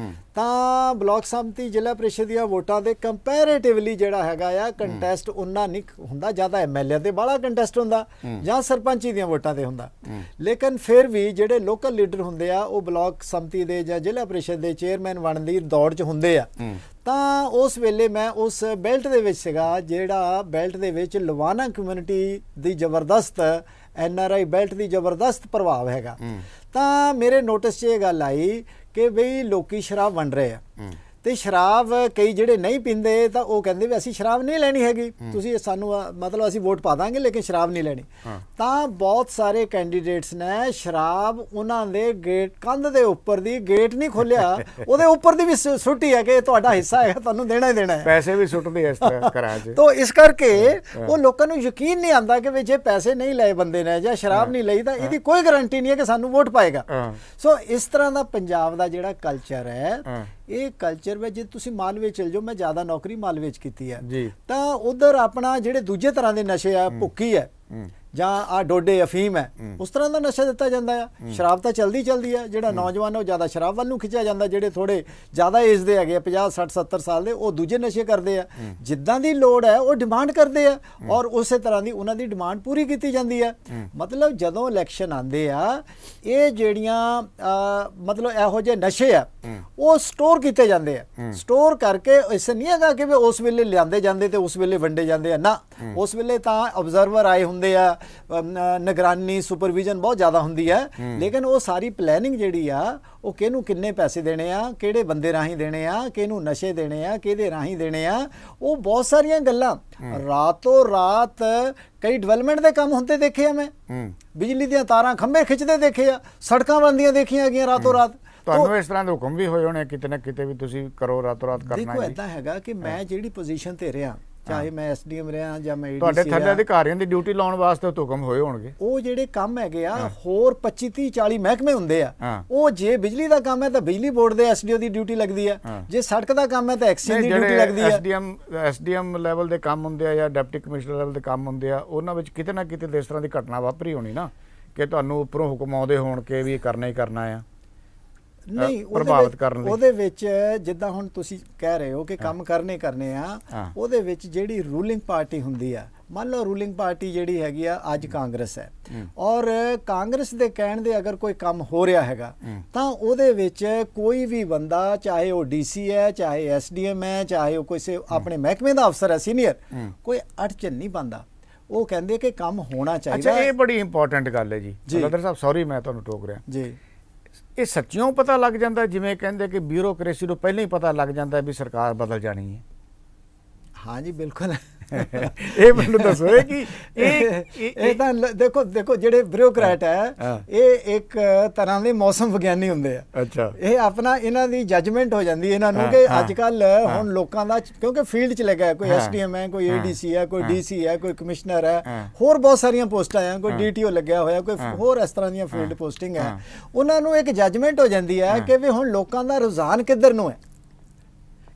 ਤਾਂ ਬਲਾਕ ਸੰਮਤੀ ਜ਼ਿਲ੍ਹਾ ਪ੍ਰੀਸ਼ਦ ਦੀਆਂ ਵੋਟਾਂ ਦੇ ਕੰਪੈਰੇਟਿਵਲੀ ਜਿਹੜਾ ਹੈਗਾ ਆ ਕੰਟੈਸਟ ਉਹਨਾਂ ਨਹੀਂ ਹੁੰਦਾ, ਜ਼ਿਆਦਾ MLA ਤੇ ਬਾਹਲਾ ਕੰਟੈਸਟ ਹੁੰਦਾ ਜਾਂ ਸਰਪੰਚੀ ਦੀਆਂ ਵੋਟਾਂ ਤੇ ਹੁੰਦਾ। ਲੇਕਿਨ ਫਿਰ ਵੀ ਜਿਹੜੇ ਲੋਕਲ ਲੀਡਰ ਹੁੰਦੇ ਆ ਉਹ ਬਲਾਕ ਸੰਮਤੀ ਦੇ ਜਾਂ ਜ਼ਿਲ੍ਹਾ ਪ੍ਰੀਸ਼ਦ ਦੇ ਚੇਅਰਮੈਨ ਬਣਨ ਦੀ ਦੌੜ 'ਚ ਹੁੰਦੇ ਆ। ਤਾਂ ਉਸ ਵੇਲੇ ਮੈਂ ਉਸ ਬੈਲਟ ਦੇ ਵਿੱਚ ਸੀਗਾ, ਜਿਹੜਾ ਬੈਲਟ ਦੇ ਵਿੱਚ ਲਵਾਨਾ ਕਮਿਊਨਿਟੀ ਦੀ ਜ਼ਬਰਦਸਤ, NRI ਬੈਲਟ ਦੀ ਜ਼ਬਰਦਸਤ ਪ੍ਰਭਾਵ ਹੈਗਾ। ਤਾਂ ਮੇਰੇ ਨੋਟਿਸ 'ਚ ਇਹ ਗੱਲ ਆਈ ਕਿ ਬਈ ਲੋਕੀ ਸ਼ਰਾਬ ਵੰਡ ਰਹੇ ਆ। ਤੇ ਸ਼ਰਾਬ ਕਈ ਜਿਹੜੇ ਨਹੀਂ ਪੀਂਦੇ ਤਾਂ ਉਹ ਕਹਿੰਦੇ ਵੀ ਅਸੀਂ ਸ਼ਰਾਬ ਨਹੀਂ ਲੈਣੀ ਹੈਗੀ, ਤੁਸੀਂ ਸਾਨੂੰ ਮਤਲਬ ਅਸੀਂ ਵੋਟ ਪਾ ਦਾਂਗੇ ਲੇਕਿਨ ਸ਼ਰਾਬ ਨਹੀਂ ਲੈਣੀ। ਤਾਂ ਬਹੁਤ ਸਾਰੇ ਕੈਂਡੀਡੇਟਸ ਨੇ ਸ਼ਰਾਬ ਉਹਨਾਂ ਦੇ ਗੇਟ ਕੰਧ ਦੇ ਉੱਪਰ ਦੀ ਗੇਟ ਨਹੀਂ ਖੋਲਿਆ, ਉਹਦੇ ਉੱਪਰ ਦੀ ਵੀ ਸੁੱਟੀ ਹੈ ਕਿ ਇਹ ਤੁਹਾਡਾ ਹਿੱਸਾ ਹੈਗਾ, ਤੁਹਾਨੂੰ ਦੇਣਾ ਹੀ ਦੇਣਾ ਹੈ। ਪੈਸੇ ਵੀ ਸੁੱਟਦੇ ਇਸ ਤਰ੍ਹਾਂ ਘਰਾਂ 'ਚ। ਤਾਂ ਇਸ ਕਰਕੇ ਉਹ ਲੋਕਾਂ ਨੂੰ ਯਕੀਨ ਨਹੀਂ ਆਉਂਦਾ ਕਿ ਵੀ ਜੇ ਪੈਸੇ ਨਹੀਂ ਲਏ ਬੰਦੇ ਨੇ ਜਾਂ ਸ਼ਰਾਬ ਨਹੀਂ ਲਈ ਤਾਂ ਇਹਦੀ ਕੋਈ ਗਾਰੰਟੀ ਨਹੀਂ ਹੈ ਕਿ ਸਾਨੂੰ ਵੋਟ ਪਾਏਗਾ। ਸੋ ਇਸ ਤਰ੍ਹਾਂ ਦਾ ਪੰਜਾਬ ਦਾ ਜਿਹੜਾ ਕਲਚਰ ਹੈ, ਇਹ ਕਲਚਰ ਵਿੱਚ ਜੇ ਤੁਸੀਂ ਮਾਲਵੇ ਚਲ ਜਾਓ, ਮੈਂ ਜ਼ਿਆਦਾ ਨੌਕਰੀ ਮਾਲਵੇ 'ਚ ਕੀਤੀ ਹੈ, ਤਾਂ ਉਧਰ ਆਪਣਾ ਜਿਹੜੇ ਦੂਜੇ ਤਰ੍ਹਾਂ ਦੇ ਨਸ਼ੇ ਆ, ਭੁੱਕੀ ਹੈ ਜਾਂ ਆ ਡੋਡੇ ਅਫੀਮ ਹੈ, ਉਸ ਤਰ੍ਹਾਂ ਦਾ ਨਸ਼ਾ ਦਿੱਤਾ ਜਾਂਦਾ ਆ। ਸ਼ਰਾਬ ਤਾਂ ਚਲਦੀ ਹੈ, ਜਿਹੜਾ ਨੌਜਵਾਨ ਉਹ ਜ਼ਿਆਦਾ ਸ਼ਰਾਬ ਵੱਲ ਨੂੰ ਖਿੱਚਿਆ ਜਾਂਦਾ, ਜਿਹੜੇ ਥੋੜੇ ਜ਼ਿਆਦਾ ਏਜ ਦੇ ਹੈਗੇ 50 60 70 ਸਾਲ ਦੇ ਉਹ ਦੂਜੇ ਨਸ਼ੇ ਕਰਦੇ ਆ। ਜਿੱਦਾਂ ਦੀ ਲੋੜ ਹੈ ਉਹ ਡਿਮਾਂਡ ਕਰਦੇ ਆ ਔਰ ਉਸੇ ਤਰ੍ਹਾਂ ਦੀ ਉਹਨਾਂ ਦੀ ਡਿਮਾਂਡ ਪੂਰੀ ਕੀਤੀ ਜਾਂਦੀ ਹੈ। ਮਤਲਬ ਜਦੋਂ ਇਲੈਕਸ਼ਨ ਆਉਂਦੇ ਆ, ਇਹ ਜਿਹੜੀਆਂ ਮਤਲਬ ਇਹੋ ਜਿਹੇ ਨਸ਼ੇ ਆ ਉਹ ਸਟੋਰ ਕੀਤੇ ਜਾਂਦੇ ਆ। ਸਟੋਰ ਕਰਕੇ ਇਸ ਨਹੀਂ ਹੈਗਾ ਕਿ ਵੀ ਉਸ ਵੇਲੇ ਲਿਆਂਦੇ ਜਾਂਦੇ ਤੇ ਉਸ ਵੇਲੇ ਵੰਡੇ ਜਾਂਦੇ ਆ ਨਾ, ਉਸ ਵੇਲੇ ਤਾਂ ਆਬਜ਼ਰਵਰ ਆਏ ਹੁੰਦੇ ਆ, ਨਿਗਰਾਨੀ ਸੁਪਰਵਿਜ਼ਨ ਬਹੁਤ ਜ਼ਿਆਦਾ ਹੁੰਦੀ ਹੈ, ਲੇਕਿਨ ਉਹ ਸਾਰੀ ਪਲੈਨਿੰਗ ਜਿਹੜੀ ਆ ਉਹ ਕਿਹਨੂੰ ਕਿੰਨੇ ਪੈਸੇ ਦੇਣੇ ਆ, ਕਿਹੜੇ ਬੰਦੇ ਰਾਹੀਂ ਦੇਣੇ ਆ, ਕਿਹਨੂੰ ਨਸ਼ੇ ਦੇਣੇ ਆ, ਕਿਹਦੇ ਰਾਹੀਂ ਦੇਣੇ ਆ, ਉਹ ਬਹੁਤ ਸਾਰੀਆਂ ਗੱਲਾਂ ਰਾਤੋਂ ਰਾਤ ਕਈ ਡਿਵੈਲਪਮੈਂਟ ਦੇ ਕੰਮ ਹੁੰਦੇ ਦੇਖੇ ਆ। ਮੈਂ ਬਿਜਲੀ ਦੀਆਂ ਤਾਰਾਂ ਖੰਭੇ ਖਿੱਚਦੇ ਦੇਖੇ ਆ, ਸੜਕਾਂ ਬਣਦੀਆਂ ਦੇਖੀਆਂ ਗਈਆਂ ਰਾਤੋਂ ਰਾਤ। ਤੁਹਾਨੂੰ ਇਸ ਤਰ੍ਹਾਂ ਦੇ ਹੁਕਮ ਵੀ ਹੋਏ ਹੋਣੇ ਕਿਤੇ ਨਾ ਕਿਤੇ ਵੀ ਤੁਸੀਂ ਕਰੋ, ਰਾਤੋਂ ਰਾਤ ਕਰਨਾ ਹੈ। ਦੇਖੋ ਇਦਾਂ ਹੈਗਾ ਕਿ ਮੈਂ ਜਿਹੜੀ ਪੋਜੀਸ਼ਨ ਤੇ ਰਿਹਾ, ਚਾਹੇ ਮੈਂ ਐਸਡੀਐਮ ਰਿਹਾ ਜਾਂ ਮੈਂ ਤੁਹਾਡੇ ਥੱਲੇ ਅਧਿਕਾਰੀਆਂ ਦੀ ਡਿਊਟੀ ਲਾਉਣ ਵਾਸਤੇ ਹੁਕਮ ਹੋਏ ਹੋਣਗੇ। ਉਹ ਜਿਹੜੇ ਕੰਮ ਹੈਗੇ ਆ ਹੋਰ 25 30 40 ਮਹਿਕਮੇ ਹੁੰਦੇ ਆ। ਉਹ ਜੇ ਬਿਜਲੀ ਦਾ ਕੰਮ ਹੈ ਤਾਂ ਬਿਜਲੀ ਬੋਰਡ ਦੇ ਐਸਡੀਓ ਦੀ ਡਿਊਟੀ ਲੱਗਦੀ ਆ, ਜੇ ਸੜਕ ਦਾ ਕੰਮ ਹੈ ਤਾਂ ਐਕਸੀਅਨ ਦੀ ਡਿਊਟੀ ਲੱਗਦੀ ਆ। ਐਸਡੀਐਮ ਲੈਵਲ ਦੇ ਕੰਮ ਹੁੰਦੇ ਆ ਜਾਂ ਡਿਪਟੀ ਕਮਿਸ਼ਨਰ ਲੈਵਲ ਦੇ ਕੰਮ ਹੁੰਦੇ ਆ, ਉਹਨਾਂ ਵਿੱਚ ਕਿਤੇ ਨਾ ਕਿਤੇ ਇਸ ਤਰ੍ਹਾਂ ਦੀ ਘਟਨਾ ਵਾਪਰੀ ਹੋਣੀ ਨਾ ਕਿ ਤੁਹਾਨੂੰ ਉੱਪਰੋਂ ਹੁਕਮ ਆਉਂਦੇ ਹੋਣ ਕਿ ਵੀ ਕਰਨਾ ਹੀ ਕਰਨਾ ਆ। ਨਹੀਂ, ਪ੍ਰਭਾਵਿਤ ਕਰਨ ਲਈ ਉਹਦੇ ਵਿੱਚ ਜਿੱਦਾਂ ਹੁਣ ਤੁਸੀਂ ਕਹਿ ਰਹੇ ਹੋ ਕਿ ਕੰਮ ਕਰਨੇ ਆ, ਉਹਦੇ ਵਿੱਚ ਜਿਹੜੀ ਰੂਲਿੰਗ ਪਾਰਟੀ ਹੁੰਦੀ ਆ, ਮੰਨ ਲਓ ਰੂਲਿੰਗ ਪਾਰਟੀ ਜਿਹੜੀ ਹੈਗੀ ਆ ਅੱਜ ਕਾਂਗਰਸ ਹੈ, ਔਰ ਕਾਂਗਰਸ ਦੇ ਕਹਿਣ ਦੇ ਅਗਰ ਕੋਈ ਕੰਮ ਹੋ ਰਿਹਾ ਹੈਗਾ ਤਾਂ ਉਹਦੇ ਵਿੱਚ ਕੋਈ ਵੀ ਬੰਦਾ, ਚਾਹੇ ਉਹ ਡੀਸੀ ਹੈ, ਚਾਹੇ ਐਸਡੀਐਮ ਹੈ, ਚਾਹੇ ਉਹ ਕੋਈ ਆਪਣੇ ਮਹਿਕਮੇ ਦਾ ਅਫਸਰ ਹੈ ਸੀਨੀਅਰ, ਕੋਈ ਅੜਚਨ ਨਹੀਂ ਪਾਉਂਦਾ। ਉਹ ਕਹਿੰਦੇ ਕਿ ਕੰਮ ਹੋਣਾ ਚਾਹੀਦਾ। ਅੱਛਾ, ਇਹ ਬੜੀ ਇੰਪੋਰਟੈਂਟ ਗੱਲ ਹੈ ਜੀ। ਬਲਦਰ ਸਾਹਿਬ ਸੌਰੀ ਮੈਂ ਤੁਹਾਨੂੰ ਟੋਕ ਰਿਹਾ ਜੀ। ਇਹ ਸੱਚਿਓਂ ਪਤਾ ਲੱਗ ਜਾਂਦਾ, ਜਿਵੇਂ ਕਹਿੰਦੇ ਕਿ ਬਿਊਰੋਕ੍ਰੇਸੀ ਨੂੰ ਪਹਿਲਾਂ ਹੀ ਪਤਾ ਲੱਗ ਜਾਂਦਾ ਵੀ ਸਰਕਾਰ ਬਦਲ ਜਾਣੀ ਹੈ? ਹਾਂ ਜੀ, ਬਿਲਕੁਲ। ਇਹ ਮੈਨੂੰ ਦੱਸੋ ਕਿ ਇਹ ਤਾਂ ਦੇਖੋ ਜਿਹੜੇ ਬਿਊਰੋਕਰੈਟ ਹੈ ਇਹ ਇੱਕ ਤਰ੍ਹਾਂ ਦੇ ਮੌਸਮ ਵਿਗਿਆਨੀ ਹੁੰਦੇ ਆ। ਅੱਛਾ, ਇਹ ਆਪਣਾ ਇਹਨਾਂ ਦੀ ਜੱਜਮੈਂਟ ਹੋ ਜਾਂਦੀ ਇਹਨਾਂ ਨੂੰ ਕਿ ਅੱਜ ਕੱਲ ਹੁਣ ਲੋਕਾਂ ਦਾ, ਕਿਉਂਕਿ ਫੀਲਡ 'ਚ ਲੱਗਾ, ਕੋਈ ਐਸਡੀਐਮ ਹੈ, ਕੋਈ ਏਡੀਸੀ ਹੈ, ਕੋਈ ਡੀਸੀ ਹੈ, ਕੋਈ ਕਮਿਸ਼ਨਰ ਹੈ, ਹੋਰ ਬਹੁਤ ਸਾਰੀਆਂ ਪੋਸਟਾਂ ਆ, ਕੋਈ ਡੀਟੀਓ ਲੱਗਿਆ ਹੋਇਆ, ਕੋਈ ਹੋਰ ਇਸ ਤਰ੍ਹਾਂ ਦੀਆਂ ਫੀਲਡ ਪੋਸਟਿੰਗ ਹੈ। ਉਹਨਾਂ ਨੂੰ ਇੱਕ ਜੱਜਮੈਂਟ ਹੋ ਜਾਂਦੀ ਹੈ ਕਿ ਵੀ ਹੁਣ ਲੋਕਾਂ ਦਾ ਰੁਝਾਨ ਕਿੱਧਰ ਨੂੰ ਹੈ।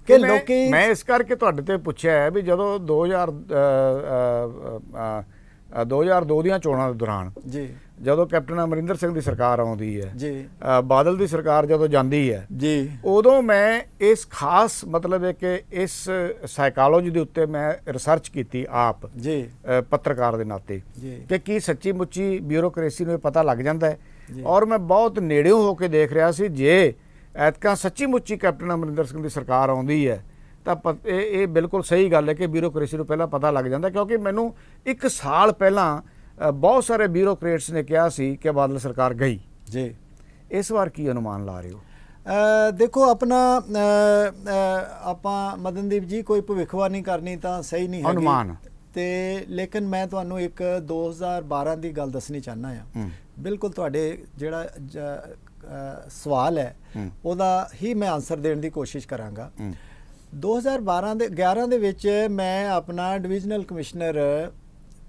ਕਿ ਲੋਕੀ, ਮੈਂ ਇਸ ਕਰਕੇ ਤੁਹਾਡੇ ਤੇ ਪੁੱਛਿਆ ਹੈ ਵੀ ਜਦੋਂ 2002 ਦੀਆਂ ਚੋਣਾਂ ਦੇ ਦੌਰਾਨ ਜੀ, ਜਦੋਂ ਕੈਪਟਨ ਅਮਰਿੰਦਰ ਸਿੰਘ ਦੀ ਸਰਕਾਰ ਆਉਂਦੀ ਹੈ ਜੀ, ਬਾਦਲ ਦੀ ਸਰਕਾਰ ਜਦੋਂ ਜਾਂਦੀ ਹੈ ਜੀ, ਉਦੋਂ ਮੈਂ ਇਸ ਖਾਸ ਮਤਲਬ ਹੈ ਕਿ ਇਸ ਸਾਈਕੋਲੋਜੀ ਦੇ ਉੱਤੇ ਮੈਂ ਰਿਸਰਚ ਕੀਤੀ ਆਪ ਜੀ, ਪੱਤਰਕਾਰ ਦੇ ਨਾਤੇ ਜੀ, ਕਿ ਕੀ ਸੱਚੀ ਮੁੱਚੀ ਬਿਊਰੋਕ੍ਰੇਸੀ ਨੂੰ ਇਹ ਪਤਾ ਲੱਗ ਜਾਂਦਾ ਹੈ। ਔਰ ਮੈਂ ਬਹੁਤ ਨੇੜਿਓਂ ਹੋ ਕੇ ਦੇਖ ਰਿਹਾ ਸੀ, ਜੇ ਐਤਕਾਂ ਸੱਚੀ ਮੁੱਚੀ ਕੈਪਟਨ ਅਮਰਿੰਦਰ ਸਿੰਘ ਦੀ ਸਰਕਾਰ ਆਉਂਦੀ ਹੈ ਤਾਂ ਇਹ ਬਿਲਕੁਲ ਸਹੀ ਗੱਲ ਹੈ ਕਿ ਬਿਊਰੋਕ੍ਰੇਸੀ ਨੂੰ ਪਹਿਲਾਂ ਪਤਾ ਲੱਗ ਜਾਂਦਾ, ਕਿਉਂਕਿ ਮੈਨੂੰ 1 ਸਾਲ ਪਹਿਲਾਂ ਬਹੁਤ ਸਾਰੇ ਬਿਊਰੋਕਰੇਟਸ ਨੇ ਕਿਹਾ ਸੀ ਕਿ ਬਾਦਲ ਸਰਕਾਰ ਗਈ ਜੀ। ਇਸ ਵਾਰ ਕੀ ਅਨੁਮਾਨ ਲਾ ਰਹੇ ਹੋ? ਦੇਖੋ ਆਪਣਾ ਆਪਾਂ ਮਦਨਦੀਪ ਜੀ ਕੋਈ ਭਵਿੱਖਬਾਣੀ ਕਰਨੀ ਤਾਂ ਸਹੀ ਨਹੀਂ ਹੈਗੀ ਅਨੁਮਾਨ ਤੇ, ਲੇਕਿਨ ਮੈਂ ਤੁਹਾਨੂੰ ਇੱਕ 2012 ਦੀ ਗੱਲ ਦੱਸਣੀ ਚਾਹੁੰਦਾ ਹਾਂ। ਬਿਲਕੁਲ ਤੁਹਾਡੇ ਜਿਹੜਾ ਸਵਾਲ ਹੈ ਉਹਦਾ ਹੀ ਮੈਂ ਆਨਸਰ ਦੇਣ ਦੀ ਕੋਸ਼ਿਸ਼ ਕਰਾਂਗਾ। 2011 ਦੇ ਵਿੱਚ ਮੈਂ ਆਪਣਾ ਡਿਵੀਜ਼ਨਲ ਕਮਿਸ਼ਨਰ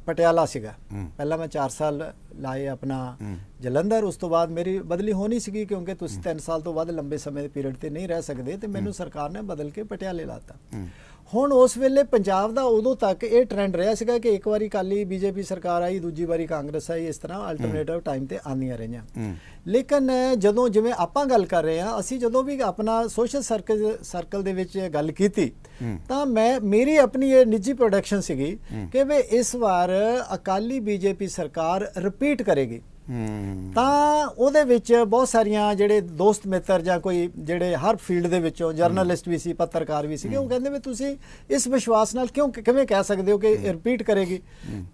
ਪਟਿਆਲਾ ਸੀਗਾ। ਪਹਿਲਾਂ ਮੈਂ 4 ਸਾਲ ਲਾਏ ਆਪਣਾ ਜਲੰਧਰ, ਉਸ ਤੋਂ ਬਾਅਦ ਮੇਰੀ ਬਦਲੀ ਹੋਣੀ ਸੀਗੀ ਕਿਉਂਕਿ ਤੁਸੀਂ 3 ਸਾਲ ਤੋਂ ਵੱਧ ਲੰਬੇ ਸਮੇਂ ਦੇ ਪੀਰੀਅਡ ਤੇ ਨਹੀਂ ਰਹਿ ਸਕਦੇ ਤੇ ਮੈਨੂੰ ਸਰਕਾਰ ਨੇ ਬਦਲ ਕੇ ਪਟਿਆਲੇ ਲਾਤਾ। ਹੁਣ ਉਸ ਵੇਲੇ ਪੰਜਾਬ ਦਾ ਉਦੋਂ ਤੱਕ ਇਹ ਟ੍ਰੈਂਡ ਰਿਹਾ ਸੀਗਾ ਕਿ ਇੱਕ ਵਾਰੀ ਅਕਾਲੀ ਬੀਜੇਪੀ ਸਰਕਾਰ ਆਈ, ਦੂਜੀ ਵਾਰੀ ਕਾਂਗਰਸ ਆਈ, ਇਸ ਤਰ੍ਹਾਂ ਅਲਟਰਨੇਟਿਵ ਟਾਈਮ ਤੇ ਆਉਂਦੀਆਂ ਰਹੀਆਂ। ਲੇਕਿਨ ਜਦੋਂ ਜਿਵੇਂ ਆਪਾਂ ਗੱਲ ਕਰ ਰਹੇ ਹਾਂ, ਅਸੀਂ ਜਦੋਂ ਵੀ ਆਪਣਾ ਸੋਸ਼ਲ ਸਰਕਲ ਦੇ ਵਿੱਚ ਗੱਲ ਕੀਤੀ ਤਾਂ ਮੇਰੀ ਆਪਣੀ ਇਹ ਨਿੱਜੀ ਪ੍ਰੋਡਕਸ਼ਨ ਸੀਗੀ ਕਿ ਵੀ ਇਸ ਵਾਰ ਅਕਾਲੀ ਬੀਜੇਪੀ ਸਰਕਾਰ ਰਿਪੀਟ ਕਰੇਗੀ। ਤਾਂ ਉਹਦੇ ਵਿੱਚ ਬਹੁਤ ਸਾਰੀਆਂ ਜਿਹੜੇ ਦੋਸਤ ਮਿੱਤਰ ਜਾਂ ਕੋਈ ਜਿਹੜੇ ਹਰ ਫੀਲਡ ਦੇ ਵਿੱਚੋਂ ਜਰਨਲਿਸਟ ਵੀ ਸੀ, ਪੱਤਰਕਾਰ ਵੀ ਸੀਗੇ, ਉਹ ਕਹਿੰਦੇ ਵੀ ਤੁਸੀਂ ਇਸ ਵਿਸ਼ਵਾਸ ਨਾਲ ਕਿਵੇਂ ਕਹਿ ਸਕਦੇ ਹੋ ਕਿ ਰਿਪੀਟ ਕਰੇਗੀ।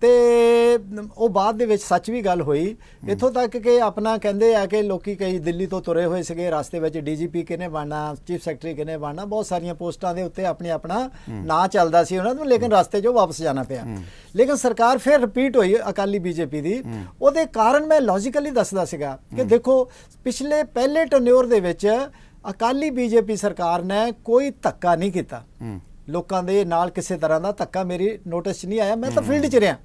ਤੇ ਉਹ ਬਾਅਦ ਦੇ ਵਿੱਚ ਸੱਚ ਵੀ ਗੱਲ ਹੋਈ, ਇੱਥੋਂ ਤੱਕ ਕਿ ਆਪਣਾ ਕਹਿੰਦੇ ਆ ਕਿ ਲੋਕੀ ਕਈ ਦਿੱਲੀ ਤੋਂ ਤੁਰੇ ਹੋਏ ਸੀਗੇ, ਰਸਤੇ ਵਿੱਚ DGP ਕਿਹਨੇ ਬਣਨਾ, ਚੀਫ ਸੈਕਟਰੀ ਕਿਹਨੇ ਬਣਨਾ, ਬਹੁਤ ਸਾਰੀਆਂ ਪੋਸਟਾਂ ਦੇ ਉੱਤੇ ਆਪਣਾ ਨਾਂ ਚੱਲਦਾ ਸੀ ਉਹਨਾਂ ਨੂੰ, ਲੇਕਿਨ ਰਸਤੇ 'ਚੋਂ ਵਾਪਸ ਜਾਣਾ ਪਿਆ। ਲੇਕਿਨ ਸਰਕਾਰ ਫਿਰ ਰਿਪੀਟ ਹੋਈ ਅਕਾਲੀ BJP ਦੀ। ਉਹਦੇ ਕਾਰਨ ਮੈਂ ਲੌਜੀਕਲੀ ਦੱਸਦਾ ਸੀਗਾ ਕਿ ਦੇਖੋ ਪਿਛਲੇ ਪਹਿਲੇ ਟੈਨਿਓਰ ਦੇ ਵਿੱਚ ਅਕਾਲੀ BJP ਸਰਕਾਰ ਨੇ ਕੋਈ ਧੱਕਾ ਨਹੀਂ ਕੀਤਾ ਲੋਕਾਂ ਦੇ ਨਾਲ, ਕਿਸੇ ਤਰ੍ਹਾਂ ਦਾ ਧੱਕਾ ਮੇਰੀ ਨੋਟਿਸ 'ਚ ਨਹੀਂ ਆਇਆ। ਮੈਂ ਤਾਂ ਫੀਲਡ 'ਚ ਰਿਹਾ,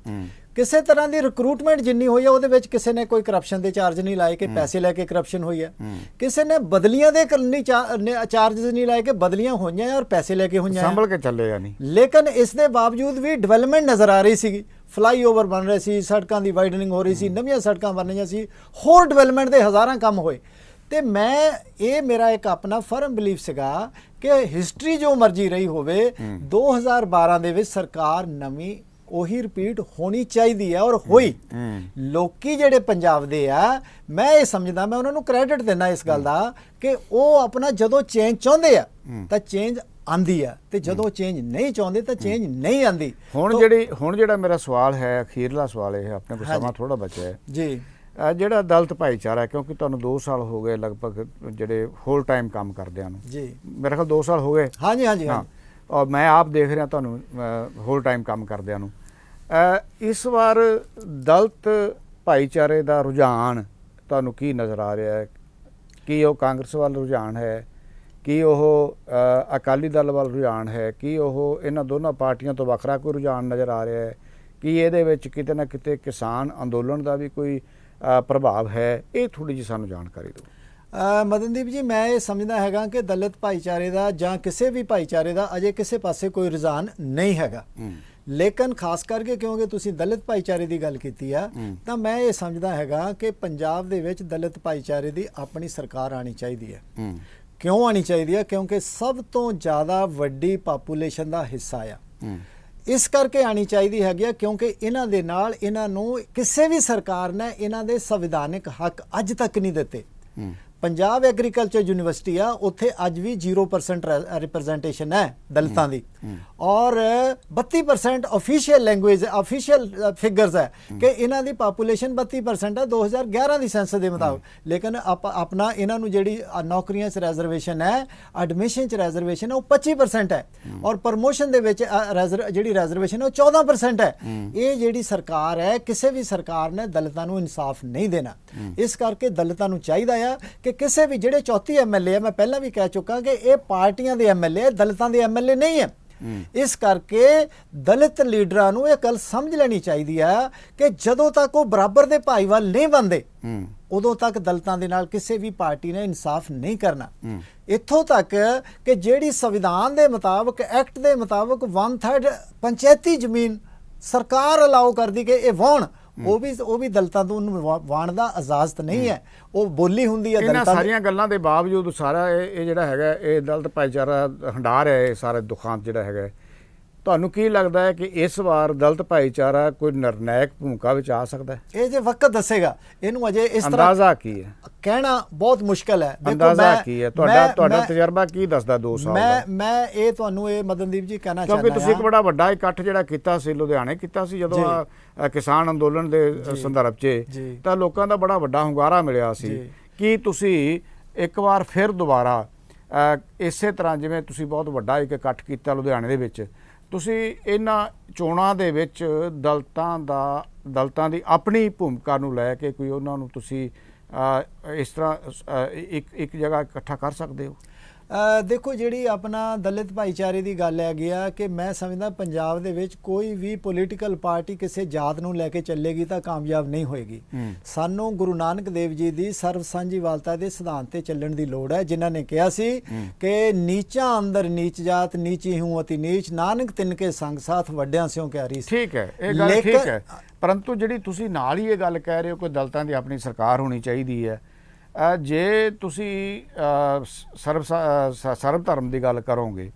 ਕਿਸੇ ਤਰ੍ਹਾਂ ਦੀ ਰਿਕਰੂਟਮੈਂਟ ਜਿੰਨੀ ਹੋਈ ਹੈ ਉਹਦੇ ਵਿੱਚ ਕਿਸੇ ਨੇ ਕੋਈ ਕਰਪਸ਼ਨ ਦੇ ਚਾਰਜ ਨਹੀਂ ਲਾਏ ਕਿ ਪੈਸੇ ਲੈ ਕੇ ਕਰਪਸ਼ਨ ਹੋਈ ਹੈ, ਕਿਸੇ ਨੇ ਬਦਲੀਆਂ ਦੇ ਚਾਰजेस ਨਹੀਂ ਲਾਏ ਕਿ ਬਦਲੀਆਂ ਹੋਈਆਂ ਔਰ ਪੈਸੇ ਲੈ ਕੇ ਹੋਈਆਂ, ਸੰਭਲ ਕੇ ਚੱਲੇ ਆ ਨਹੀਂ। ਲੇਕਿਨ ਇਸ ਦੇ ਬਾਵਜੂਦ ਵੀ ਡਿਵੈਲਪਮੈਂਟ ਨਜ਼ਰ ਆ ਰਹੀ ਸੀਗੀ, ਫਲਾਈਓਵਰ ਬਣ ਰਹੇ ਸੀ, ਸੜਕਾਂ ਦੀ ਵਾਈਡਨਿੰਗ ਹੋ ਰਹੀ ਸੀ, ਨਵੀਆਂ ਸੜਕਾਂ ਬਣ ਰਹੀਆਂ ਸੀ, ਹੋਰ ਡਿਵੈਲਪਮੈਂਟ ਦੇ ਹਜ਼ਾਰਾਂ ਕੰਮ ਹੋਏ। ਤੇ ਇਹ ਮੇਰਾ ਇੱਕ ਆਪਣਾ ਫਰਮ ਬਿਲੀਫ ਸੀਗਾ ਕਿ ਹਿਸਟਰੀ ਜੋ ਮਰਜ਼ੀ ਰਹੀ ਹੋਵੇ, 2012 ਦੇ ਵਿੱਚ ਸਰਕਾਰ ਨਵੀਂ ਉਹੀ ਰਿਪੀਟ ਹੋਣੀ ਚਾਹੀਦੀ ਹੈ ਔਰ ਹੋਈ। ਲੋਕੀ ਜਿਹੜੇ ਪੰਜਾਬ ਦੇ ਆ, ਮੈਂ ਇਹ ਸਮਝਦਾ, ਮੈਂ ਉਹਨਾਂ ਨੂੰ ਕ੍ਰੈਡਿਟ ਦਿੰਦਾ ਇਸ ਗੱਲ ਦਾ ਕਿ ਉਹ ਆਪਣਾ ਜਦੋਂ ਚੇਂਜ ਚਾਹੁੰਦੇ ਆ ਤਾਂ ਚੇਂਜ ਆਂਦੀ ਆ, ਤੇ ਜਦੋਂ ਚੇਂਜ ਨਹੀਂ ਚਾਹੁੰਦੇ ਤਾਂ ਚੇਂਜ ਨਹੀਂ ਆਂਦੀ। ਹੁਣ ਜਿਹੜਾ ਮੇਰਾ ਸਵਾਲ ਹੈ, ਅਖੀਰਲਾ ਸਵਾਲ ਇਹ, ਆਪਣੇ ਕੋਲ ਸਮਾਂ ਥੋੜਾ ਬਚਿਆ ਹੈ ਜੀ, ਜਿਹੜਾ ਦਲਿਤ ਭਾਈਚਾਰਾ, ਕਿਉਂਕਿ ਤੁਹਾਨੂੰ 2 ਸਾਲ ਹੋ ਗਏ ਲਗਭਗ ਜਿਹੜੇ ਹੋਲ ਟਾਈਮ ਕੰਮ ਕਰਦਿਆਂ ਨੂੰ ਜੀ, ਮੇਰੇ ਖਿਆਲ 2 ਸਾਲ ਹੋ ਗਏ। ਹਾਂਜੀ ਹਾਂਜੀ ਹਾਂ, ਔਰ ਮੈਂ ਆਪ ਦੇਖ ਰਿਹਾ ਤੁਹਾਨੂੰ ਹੋਲ ਟਾਈਮ ਕੰਮ ਕਰਦਿਆਂ ਨੂੰ। ਇਸ ਵਾਰ ਦਲਿਤ ਭਾਈਚਾਰੇ ਦਾ ਰੁਝਾਨ ਤੁਹਾਨੂੰ ਕੀ ਨਜ਼ਰ ਆ ਰਿਹਾ ਹੈ? ਕੀ ਉਹ ਕਾਂਗਰਸ ਵੱਲ ਰੁਝਾਨ ਹੈ, ਕੀ ਉਹ ਅਕਾਲੀ ਦਲ ਵੱਲ ਰੁਝਾਨ ਹੈ, ਕੀ ਉਹ ਇਹਨਾਂ ਦੋਨਾਂ ਪਾਰਟੀਆਂ ਤੋਂ ਵੱਖਰਾ ਕੋਈ ਰੁਝਾਨ ਨਜ਼ਰ ਆ ਰਿਹਾ ਹੈ, ਕੀ ਇਹਦੇ ਵਿੱਚ ਕਿਤੇ ਨਾ ਕਿਤੇ ਕਿਸਾਨ ਅੰਦੋਲਨ ਦਾ ਵੀ ਕੋਈ ਪ੍ਰਭਾਵ ਹੈ? ਇਹ ਥੋੜੀ ਜਿਹੀ ਸਾਨੂੰ ਜਾਣਕਾਰੀ ਦਿਓ। ਮਦਨਦੀਪ ਜੀ, ਮੈਂ ਇਹ ਸਮਝਦਾ ਹੈਗਾ ਕਿ ਦਲਿਤ ਭਾਈਚਾਰੇ ਦਾ ਜਾਂ ਕਿਸੇ ਵੀ ਭਾਈਚਾਰੇ ਦਾ ਅਜੇ ਕਿਸੇ ਪਾਸੇ ਕੋਈ ਰੁਝਾਨ ਨਹੀਂ ਹੈਗਾ, ਲੇਕਿਨ ਖਾਸ ਕਰਕੇ ਕਿਉਂਕਿ ਤੁਸੀਂ ਦਲਿਤ ਭਾਈਚਾਰੇ ਦੀ ਗੱਲ ਕੀਤੀ ਆ, ਤਾਂ ਮੈਂ ਇਹ ਸਮਝਦਾ ਹੈਗਾ ਕਿ ਪੰਜਾਬ ਦੇ ਵਿੱਚ ਦਲਿਤ ਭਾਈਚਾਰੇ ਦੀ ਆਪਣੀ ਸਰਕਾਰ ਆਣੀ ਚਾਹੀਦੀ ਹੈ। ਕਿਉਂ ਆਣੀ ਚਾਹੀਦੀ ਹੈ? ਕਿਉਂਕਿ ਸਭ ਤੋਂ ਜ਼ਿਆਦਾ ਵੱਡੀ ਪਾਪੂਲੇਸ਼ਨ ਦਾ ਹਿੱਸਾ ਆ, ਇਸ ਕਰਕੇ ਆਣੀ ਚਾਹੀਦੀ ਹੈਗੀ ਆ ਕਿਉਂਕਿ ਇਹਨਾਂ ਦੇ ਨਾਲ ਇਹਨਾਂ ਨੂੰ ਕਿਸੇ ਵੀ ਸਰਕਾਰ ਨੇ ਇਹਨਾਂ ਦੇ ਸੰਵਿਧਾਨਿਕ ਹੱਕ ਅੱਜ ਤੱਕ ਨਹੀਂ ਦਿੱਤੇ। ਪੰਜਾਬ ਐਗਰੀਕਲਚਰ ਯੂਨੀਵਰਸਿਟੀ ਆ, ਉੱਥੇ ਅੱਜ ਵੀ 0% ਰਿਪਰੈਜ਼ੈਂਟੇਸ਼ਨ ਹੈ ਦਲਿਤਾਂ ਦੀ, ਔਰ 32% ਆਫੀਸ਼ੀਅਲ ਲੈਂਗੁਏਜ, ਆਫੀਸ਼ੀਅਲ ਫਿਗਰਸ ਹੈ ਕਿ ਇਹਨਾਂ ਦੀ ਪਾਪੂਲੇਸ਼ਨ 32% ਹੈ 2011 ਦੀ ਸੈਂਸਸ ਦੇ ਮੁਤਾਬਕ। ਲੇਕਿਨ ਆਪਣਾ ਇਹਨਾਂ ਨੂੰ ਜਿਹੜੀ ਨੌਕਰੀਆਂ 'ਚ ਰਿਜ਼ਰਵੇਸ਼ਨ ਹੈ, ਐਡਮਿਸ਼ਨ 'ਚ ਰਿਜ਼ਰਵੇਸ਼ਨ ਹੈ, ਉਹ 25% ਹੈ, ਔਰ ਪ੍ਰਮੋਸ਼ਨ ਦੇ ਵਿੱਚ ਜਿਹੜੀ ਰਿਜ਼ਰਵੇਸ਼ਨ ਹੈ ਉਹ 14% ਹੈ। ਇਹ ਜਿਹੜੀ ਸਰਕਾਰ ਹੈ, ਕਿਸੇ ਵੀ ਸਰਕਾਰ ਨੇ ਦਲਿਤਾਂ ਨੂੰ ਇਨਸਾਫ ਨਹੀਂ ਦੇਣਾ। ਇਸ ਕਰਕੇ ਦਲਿਤਾਂ ਨੂੰ ਚਾਹੀਦਾ ਆ ਕਿ ਕਿਸੇ ਵੀ ਜਿਹੜੇ 34 MLA ਹੈ, ਮੈਂ ਪਹਿਲਾਂ ਵੀ ਕਹਿ ਚੁੱਕਾ ਕਿ ਇਹ ਪਾਰਟੀਆਂ ਦੇ MLA, ਦਲਿਤਾਂ ਦੇ MLA ਨਹੀਂ ਹੈ। ਇਸ ਕਰਕੇ ਦਲਿਤ ਲੀਡਰਾਂ ਨੂੰ ਇਹ ਗੱਲ ਸਮਝ ਲੈਣੀ ਚਾਹੀਦੀ ਹੈ ਕਿ ਜਦੋਂ ਤੱਕ ਉਹ ਬਰਾਬਰ ਦੇ ਭਾਈਵਾਲ ਨਹੀਂ ਬਣਦੇ, ਉਦੋਂ ਤੱਕ ਦਲਿਤਾਂ ਦੇ ਨਾਲ ਕਿਸੇ ਵੀ ਪਾਰਟੀ ਨੇ ਇਨਸਾਫ ਨਹੀਂ ਕਰਨਾ। ਇੱਥੋਂ ਤੱਕ ਕਿ ਜਿਹੜੀ ਸੰਵਿਧਾਨ ਦੇ ਮੁਤਾਬਕ, ਐਕਟ ਦੇ ਮੁਤਾਬਕ 1/3 ਪੰਚਾਇਤੀ ਜ਼ਮੀਨ ਸਰਕਾਰ ਅਲਾਓ ਕਰਦੀ ਕਿ ਇਹ ਵਾਹੁਣ, ਉਹ ਵੀ ਦਲਿਤਾਂ ਤੋਂ ਵਾਣ ਦਾ ਇਜਾਜ਼ਤ ਨਹੀਂ ਹੈ, ਉਹ ਬੋਲੀ ਹੁੰਦੀ ਹੈ। ਇਹਨਾਂ ਸਾਰੀਆਂ ਗੱਲਾਂ ਦੇ ਬਾਵਜੂਦ ਸਾਰਾ ਇਹ ਜਿਹੜਾ ਹੈਗਾ, ਇਹ ਦਲਿਤ ਭਾਈਚਾਰਾ ਹੰਡਾਰ ਹੈ ਇਹ ਸਾਰੇ ਦੁਖਾਂਤ ਜਿਹੜਾ ਹੈਗਾ। ਤੁਹਾਨੂੰ ਕੀ ਲੱਗਦਾ ਹੈ ਕਿ ਇਸ ਵਾਰ ਦਲਿਤ ਭਾਈਚਾਰਾ ਕੋਈ ਨਿਰਣਾਇਕ ਭੂਮਿਕਾ ਵਿੱਚ ਆ ਸਕਦਾ ਹੈ? ਇਹ ਜੇ ਵਕਤ ਦੱਸੇਗਾ, ਇਹਨੂੰ ਅਜੇ ਇਸ ਤਰ੍ਹਾਂ ਅੰਦਾਜ਼ਾ ਕੀ ਹੈ, ਕਹਿਣਾ ਬਹੁਤ ਮੁਸ਼ਕਲ ਹੈ। ਅੰਦਾਜ਼ਾ ਕੀ ਹੈ ਤੁਹਾਡਾ ਤਜਰਬਾ ਕੀ ਦੱਸਦਾ 2 ਸਾਲ ਦਾ? ਮੈਂ ਇਹ ਤੁਹਾਨੂੰ ਇਹ ਮਦਨਦੀਪ ਜੀ ਕਹਿਣਾ ਚਾਹੁੰਦਾ ਕਿਉਂਕਿ ਤੁਸੀਂ ਇੱਕ ਬੜਾ ਵੱਡਾ ਇਕੱਠ ਜਿਹੜਾ ਕੀਤਾ ਸੀ, ਲੁਧਿਆਣੇ ਕੀਤਾ ਸੀ ਜਦੋਂ ਕਿਸਾਨ ਅੰਦੋਲਨ ਦੇ ਸੰਦਰਭ 'ਚ, ਤਾਂ ਲੋਕਾਂ ਦਾ ਬੜਾ ਵੱਡਾ ਹੁੰਗਾਰਾ ਮਿਲਿਆ ਸੀ। ਕੀ ਤੁਸੀਂ ਇੱਕ ਵਾਰ ਫਿਰ ਦੁਬਾਰਾ ਇਸੇ ਤਰ੍ਹਾਂ, ਜਿਵੇਂ ਤੁਸੀਂ ਬਹੁਤ ਵੱਡਾ ਇੱਕ ਇਕੱਠ ਕੀਤਾ ਲੁਧਿਆਣੇ ਦੇ ਵਿੱਚ, ਤੁਸੀਂ ਇਹਨਾਂ ਚੋਣਾਂ ਦੇ ਵਿੱਚ ਦਲਿਤਾਂ ਦੀ ਆਪਣੀ ਭੂਮਿਕਾ ਨੂੰ ਲੈ ਕੇ ਕੋਈ ਉਹਨਾਂ ਨੂੰ ਤੁਸੀਂ ਇਸ ਤਰ੍ਹਾਂ ਇੱਕ ਜਗ੍ਹਾ ਇਕੱਠਾ ਕਰ ਸਕਦੇ ਹੋ? ਦੇਖੋ, ਜਿਹੜੀ ਆਪਣਾ ਦਲਿਤ ਭਾਈਚਾਰੇ ਦੀ ਗੱਲ ਹੈਗੀ ਆ ਕਿ ਮੈਂ ਸਮਝਦਾ ਪੰਜਾਬ ਦੇ ਵਿੱਚ ਕੋਈ ਵੀ ਪੋਲੀਟੀਕਲ ਪਾਰਟੀ ਕਿਸੇ ਜਾਤ ਨੂੰ ਲੈ ਕੇ ਚੱਲੇਗੀ ਤਾਂ ਕਾਮਯਾਬ ਨਹੀਂ ਹੋਏਗੀ। ਸਾਨੂੰ ਗੁਰੂ ਨਾਨਕ ਦੇਵ ਜੀ ਦੀ ਸਰਬ ਸਾਂਝੀਵਾਲਤਾ ਦੇ ਸਿਧਾਂਤ ਤੇ ਚੱਲਣ ਦੀ ਲੋੜ ਹੈ, ਜਿਨ੍ਹਾਂ ਨੇ ਕਿਹਾ ਸੀ ਕਿ ਨੀਚਾਂ ਅੰਦਰ ਨੀਚ ਜਾਤ, ਨੀਚੀ ਹੂੰ ਅਤੀ ਨੀਚ, ਨਾਨਕ ਤਿਨਕੇ ਸੰਗ ਸਾਥ, ਵੱਡਿਆਂ ਸਿਓ ਕਿਆਰੀ। ਠੀਕ ਹੈ, ਇਹ ਗੱਲ ਠੀਕ ਹੈ, ਪਰੰਤੂ ਜਿਹੜੀ ਤੁਸੀਂ ਨਾਲ ਹੀ ਇਹ ਗੱਲ ਕਹਿ ਰਹੇ ਹੋ ਕਿ ਦਲਿਤਾਂ ਦੀ ਆਪਣੀ ਸਰਕਾਰ ਹੋਣੀ ਚਾਹੀਦੀ ਹੈ, ਜੇ ਤੁਸੀਂ ਸਰਬ ਧਰਮ ਦੀ ਗੱਲ ਕਰੋਗੇ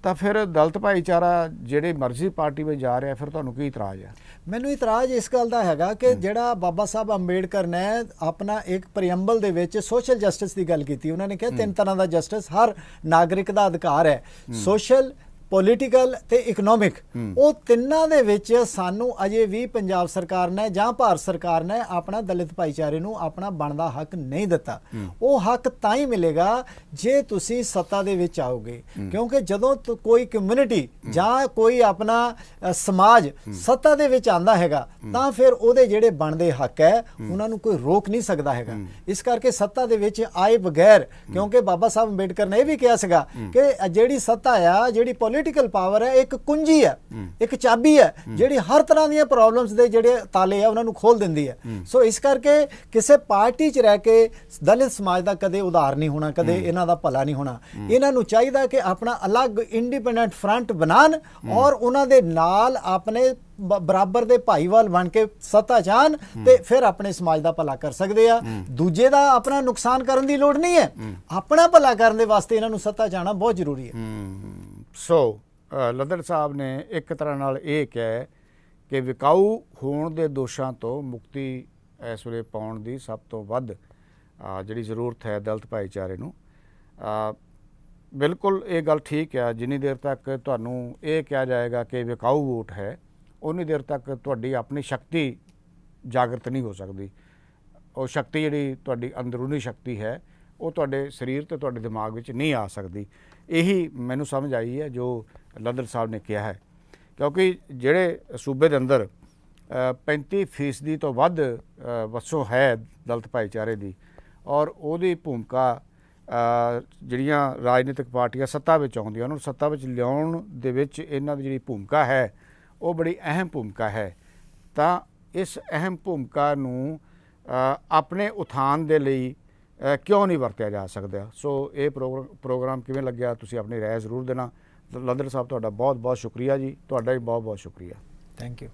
ਤਾਂ ਫਿਰ ਦਲਿਤ ਭਾਈਚਾਰਾ ਜਿਹੜੇ ਮਰਜ਼ੀ ਪਾਰਟੀ ਵਿੱਚ ਜਾ ਰਿਹਾ, ਫਿਰ ਤੁਹਾਨੂੰ ਕੀ ਇਤਰਾਜ਼ ਹੈ? ਮੈਨੂੰ ਇਤਰਾਜ਼ ਇਸ ਗੱਲ ਦਾ ਹੈਗਾ ਕਿ ਜਿਹੜਾ ਬਾਬਾ ਸਾਹਿਬ ਅੰਬੇਡਕਰ ਨੇ ਆਪਣਾ ਇੱਕ ਪ੍ਰੀਐਮਬਲ ਦੇ ਵਿੱਚ ਸੋਸ਼ਲ ਜਸਟਿਸ ਦੀ ਗੱਲ ਕੀਤੀ। ਉਹਨਾਂ ਨੇ ਕਿਹਾ 3 ਤਰ੍ਹਾਂ ਦਾ ਜਸਟਿਸ ਹਰ ਨਾਗਰਿਕ ਦਾ ਅਧਿਕਾਰ ਹੈ, ਸੋਸ਼ਲ, ਪੋਲੀਟੀਕਲ ਤੇ ਇਕਨੋਮਿਕ। ਉਹ ਤਿੰਨਾਂ ਦੇ ਵਿੱਚ ਸਾਨੂੰ ਅਜੇ ਵੀ ਪੰਜਾਬ ਸਰਕਾਰ ਨੇ ਜਾਂ ਭਾਰਤ ਸਰਕਾਰ ਨੇ ਆਪਣਾ ਦਲਿਤ ਭਾਈਚਾਰੇ ਨੂੰ ਆਪਣਾ ਬਣਦਾ ਹੱਕ ਨਹੀਂ ਦਿੱਤਾ। ਉਹ ਹੱਕ ਤਾਂ ਹੀ ਮਿਲੇਗਾ ਜੇ ਤੁਸੀਂ ਸੱਤਾ ਦੇ ਵਿੱਚ ਆਓਗੇ, ਕਿਉਂਕਿ ਜਦੋਂ ਕੋਈ ਕਮਿਊਨਿਟੀ ਜਾਂ ਕੋਈ ਆਪਣਾ ਸਮਾਜ ਸੱਤਾ ਦੇ ਵਿੱਚ ਆਂਦਾ ਹੈਗਾ ਤਾਂ ਫਿਰ ਉਹਦੇ ਜਿਹੜੇ ਬਣਦੇ ਹੱਕ ਹੈ ਉਹਨਾਂ ਨੂੰ ਕੋਈ ਰੋਕ ਨਹੀਂ ਸਕਦਾ ਹੈਗਾ। ਇਸ ਕਰਕੇ ਸੱਤਾ ਦੇ ਵਿੱਚ ਆਏ ਬਗੈਰ, ਕਿਉਂਕਿ ਬਾਬਾ ਸਾਹਿਬ ਅੰਬੇਡਕਰ ਨੇ ਇਹ ਵੀ ਕਿਹਾ ਸੀਗਾ ਕਿ ਜਿਹੜੀ ਸੱਤਾ ਆ, ਜਿਹੜੀ ਪੋਲੀਟੀਕਲ ਪਾਵਰ ਹੈ, ਇੱਕ ਕੁੰਜੀ ਹੈ, ਇੱਕ ਚਾਬੀ ਹੈ ਜਿਹੜੀ ਹਰ ਤਰ੍ਹਾਂ ਦੀਆਂ ਪ੍ਰੋਬਲਮਸ ਦੇ ਜਿਹੜੇ ਤਾਲੇ ਆ ਉਹਨਾਂ ਨੂੰ ਖੋਲ ਦਿੰਦੀ ਹੈ। ਸੋ ਇਸ ਕਰਕੇ ਕਿਸੇ ਪਾਰਟੀ 'ਚ ਰਹਿ ਕੇ ਦਲਿਤ ਸਮਾਜ ਦਾ ਕਦੇ ਉਧਾਰ ਨਹੀਂ ਹੋਣਾ, ਕਦੇ ਇਹਨਾਂ ਦਾ ਭਲਾ ਨਹੀਂ ਹੋਣਾ। ਇਹਨਾਂ ਨੂੰ ਚਾਹੀਦਾ ਕਿ ਆਪਣਾ ਅਲੱਗ ਇੰਡੀਪੈਂਡੈਂਟ ਫਰੰਟ ਬਣਾਉਣ ਔਰ ਉਹਨਾਂ ਦੇ ਨਾਲ ਆਪਣੇ ਬਰਾਬਰ ਦੇ ਭਾਈਵਾਲ ਬਣ ਕੇ ਸੱਤਾ ਜਾਣ ਤੇ ਫਿਰ ਆਪਣੇ ਸਮਾਜ ਦਾ ਭਲਾ ਕਰ ਸਕਦੇ ਆ। ਦੂਜੇ ਦਾ ਆਪਣਾ ਨੁਕਸਾਨ ਕਰਨ ਦੀ ਲੋੜ ਨਹੀਂ ਹੈ, ਆਪਣਾ ਭਲਾ ਕਰਨ ਦੇ ਵਾਸਤੇ ਇਹਨਾਂ ਨੂੰ ਸੱਤਾ ਜਾਣਾ ਬਹੁਤ ਜ਼ਰੂਰੀ ਹੈ। ਸੋ ਲੱਦੜ ਸਾਹਿਬ ਨੇ ਇੱਕ ਤਰ੍ਹਾਂ ਨਾਲ ਇਹ ਕਿਹਾ ਹੈ ਕਿ ਵਿਕਾਊ ਹੋਣ ਦੇ ਦੋਸ਼ਾਂ ਤੋਂ ਮੁਕਤੀ ਇਸ ਵੇਲੇ ਪਾਉਣ ਦੀ ਸਭ ਤੋਂ ਵੱਧ ਜਿਹੜੀ ਜ਼ਰੂਰਤ ਹੈ ਦਲਿਤ ਭਾਈਚਾਰੇ ਨੂੰ। ਬਿਲਕੁਲ ਇਹ ਗੱਲ ਠੀਕ ਹੈ, ਜਿੰਨੀ ਦੇਰ ਤੱਕ ਤੁਹਾਨੂੰ ਇਹ ਕਿਹਾ ਜਾਏਗਾ ਕਿ ਵਿਕਾਊ ਵੋਟ ਹੈ, ਉਨੀ ਦੇਰ ਤੱਕ ਤੁਹਾਡੀ ਆਪਣੀ ਸ਼ਕਤੀ ਜਾਗਰਤ ਨਹੀਂ ਹੋ ਸਕਦੀ। ਉਹ ਸ਼ਕਤੀ ਜਿਹੜੀ ਤੁਹਾਡੀ ਅੰਦਰੂਨੀ ਸ਼ਕਤੀ ਹੈ ਉਹ ਤੁਹਾਡੇ ਸਰੀਰ ਤੇ ਤੁਹਾਡੇ ਦਿਮਾਗ ਵਿੱਚ ਨਹੀਂ ਆ ਸਕਦੀ। ਇਹੀ ਮੈਨੂੰ ਸਮਝ ਆਈ ਹੈ ਜੋ ਲੱਦੜ ਸਾਹਿਬ ਨੇ ਕਿਹਾ ਹੈ, ਕਿਉਂਕਿ ਜਿਹੜੇ ਸੂਬੇ ਦੇ ਅੰਦਰ 35% ਤੋਂ ਵੱਧ ਵਸੋਂ ਹੈ ਦਲਿਤ ਭਾਈਚਾਰੇ ਦੀ, ਔਰ ਉਹਦੀ ਭੂਮਿਕਾ ਜਿਹੜੀਆਂ ਰਾਜਨੀਤਿਕ ਪਾਰਟੀਆਂ ਸੱਤਾ ਵਿੱਚ ਆਉਂਦੀਆਂ ਉਹਨਾਂ ਨੂੰ ਸੱਤਾ ਵਿੱਚ ਲਿਆਉਣ ਦੇ ਵਿੱਚ ਇਹਨਾਂ ਦੀ ਜਿਹੜੀ ਭੂਮਿਕਾ ਹੈ ਉਹ ਬੜੀ ਅਹਿਮ ਭੂਮਿਕਾ ਹੈ। ਤਾਂ ਇਸ ਅਹਿਮ ਭੂਮਿਕਾ ਨੂੰ ਆਪਣੇ ਉਥਾਨ ਦੇ ਲਈ ਕਿਉਂ ਨਹੀਂ ਵਰਤਿਆ ਜਾ ਸਕਦਾ? ਸੋ ਇਹ ਪ੍ਰੋਗਰਾਮ ਕਿਵੇਂ ਲੱਗਿਆ, ਤੁਸੀਂ ਆਪਣੀ ਰਾਏ ਜ਼ਰੂਰ ਦੇਣਾ। ਲੱਦੜ ਸਾਹਿਬ ਤੁਹਾਡਾ ਬਹੁਤ ਬਹੁਤ ਸ਼ੁਕਰੀਆ ਜੀ, ਤੁਹਾਡਾ ਵੀ ਬਹੁਤ ਬਹੁਤ ਸ਼ੁਕਰੀਆ। Thank you.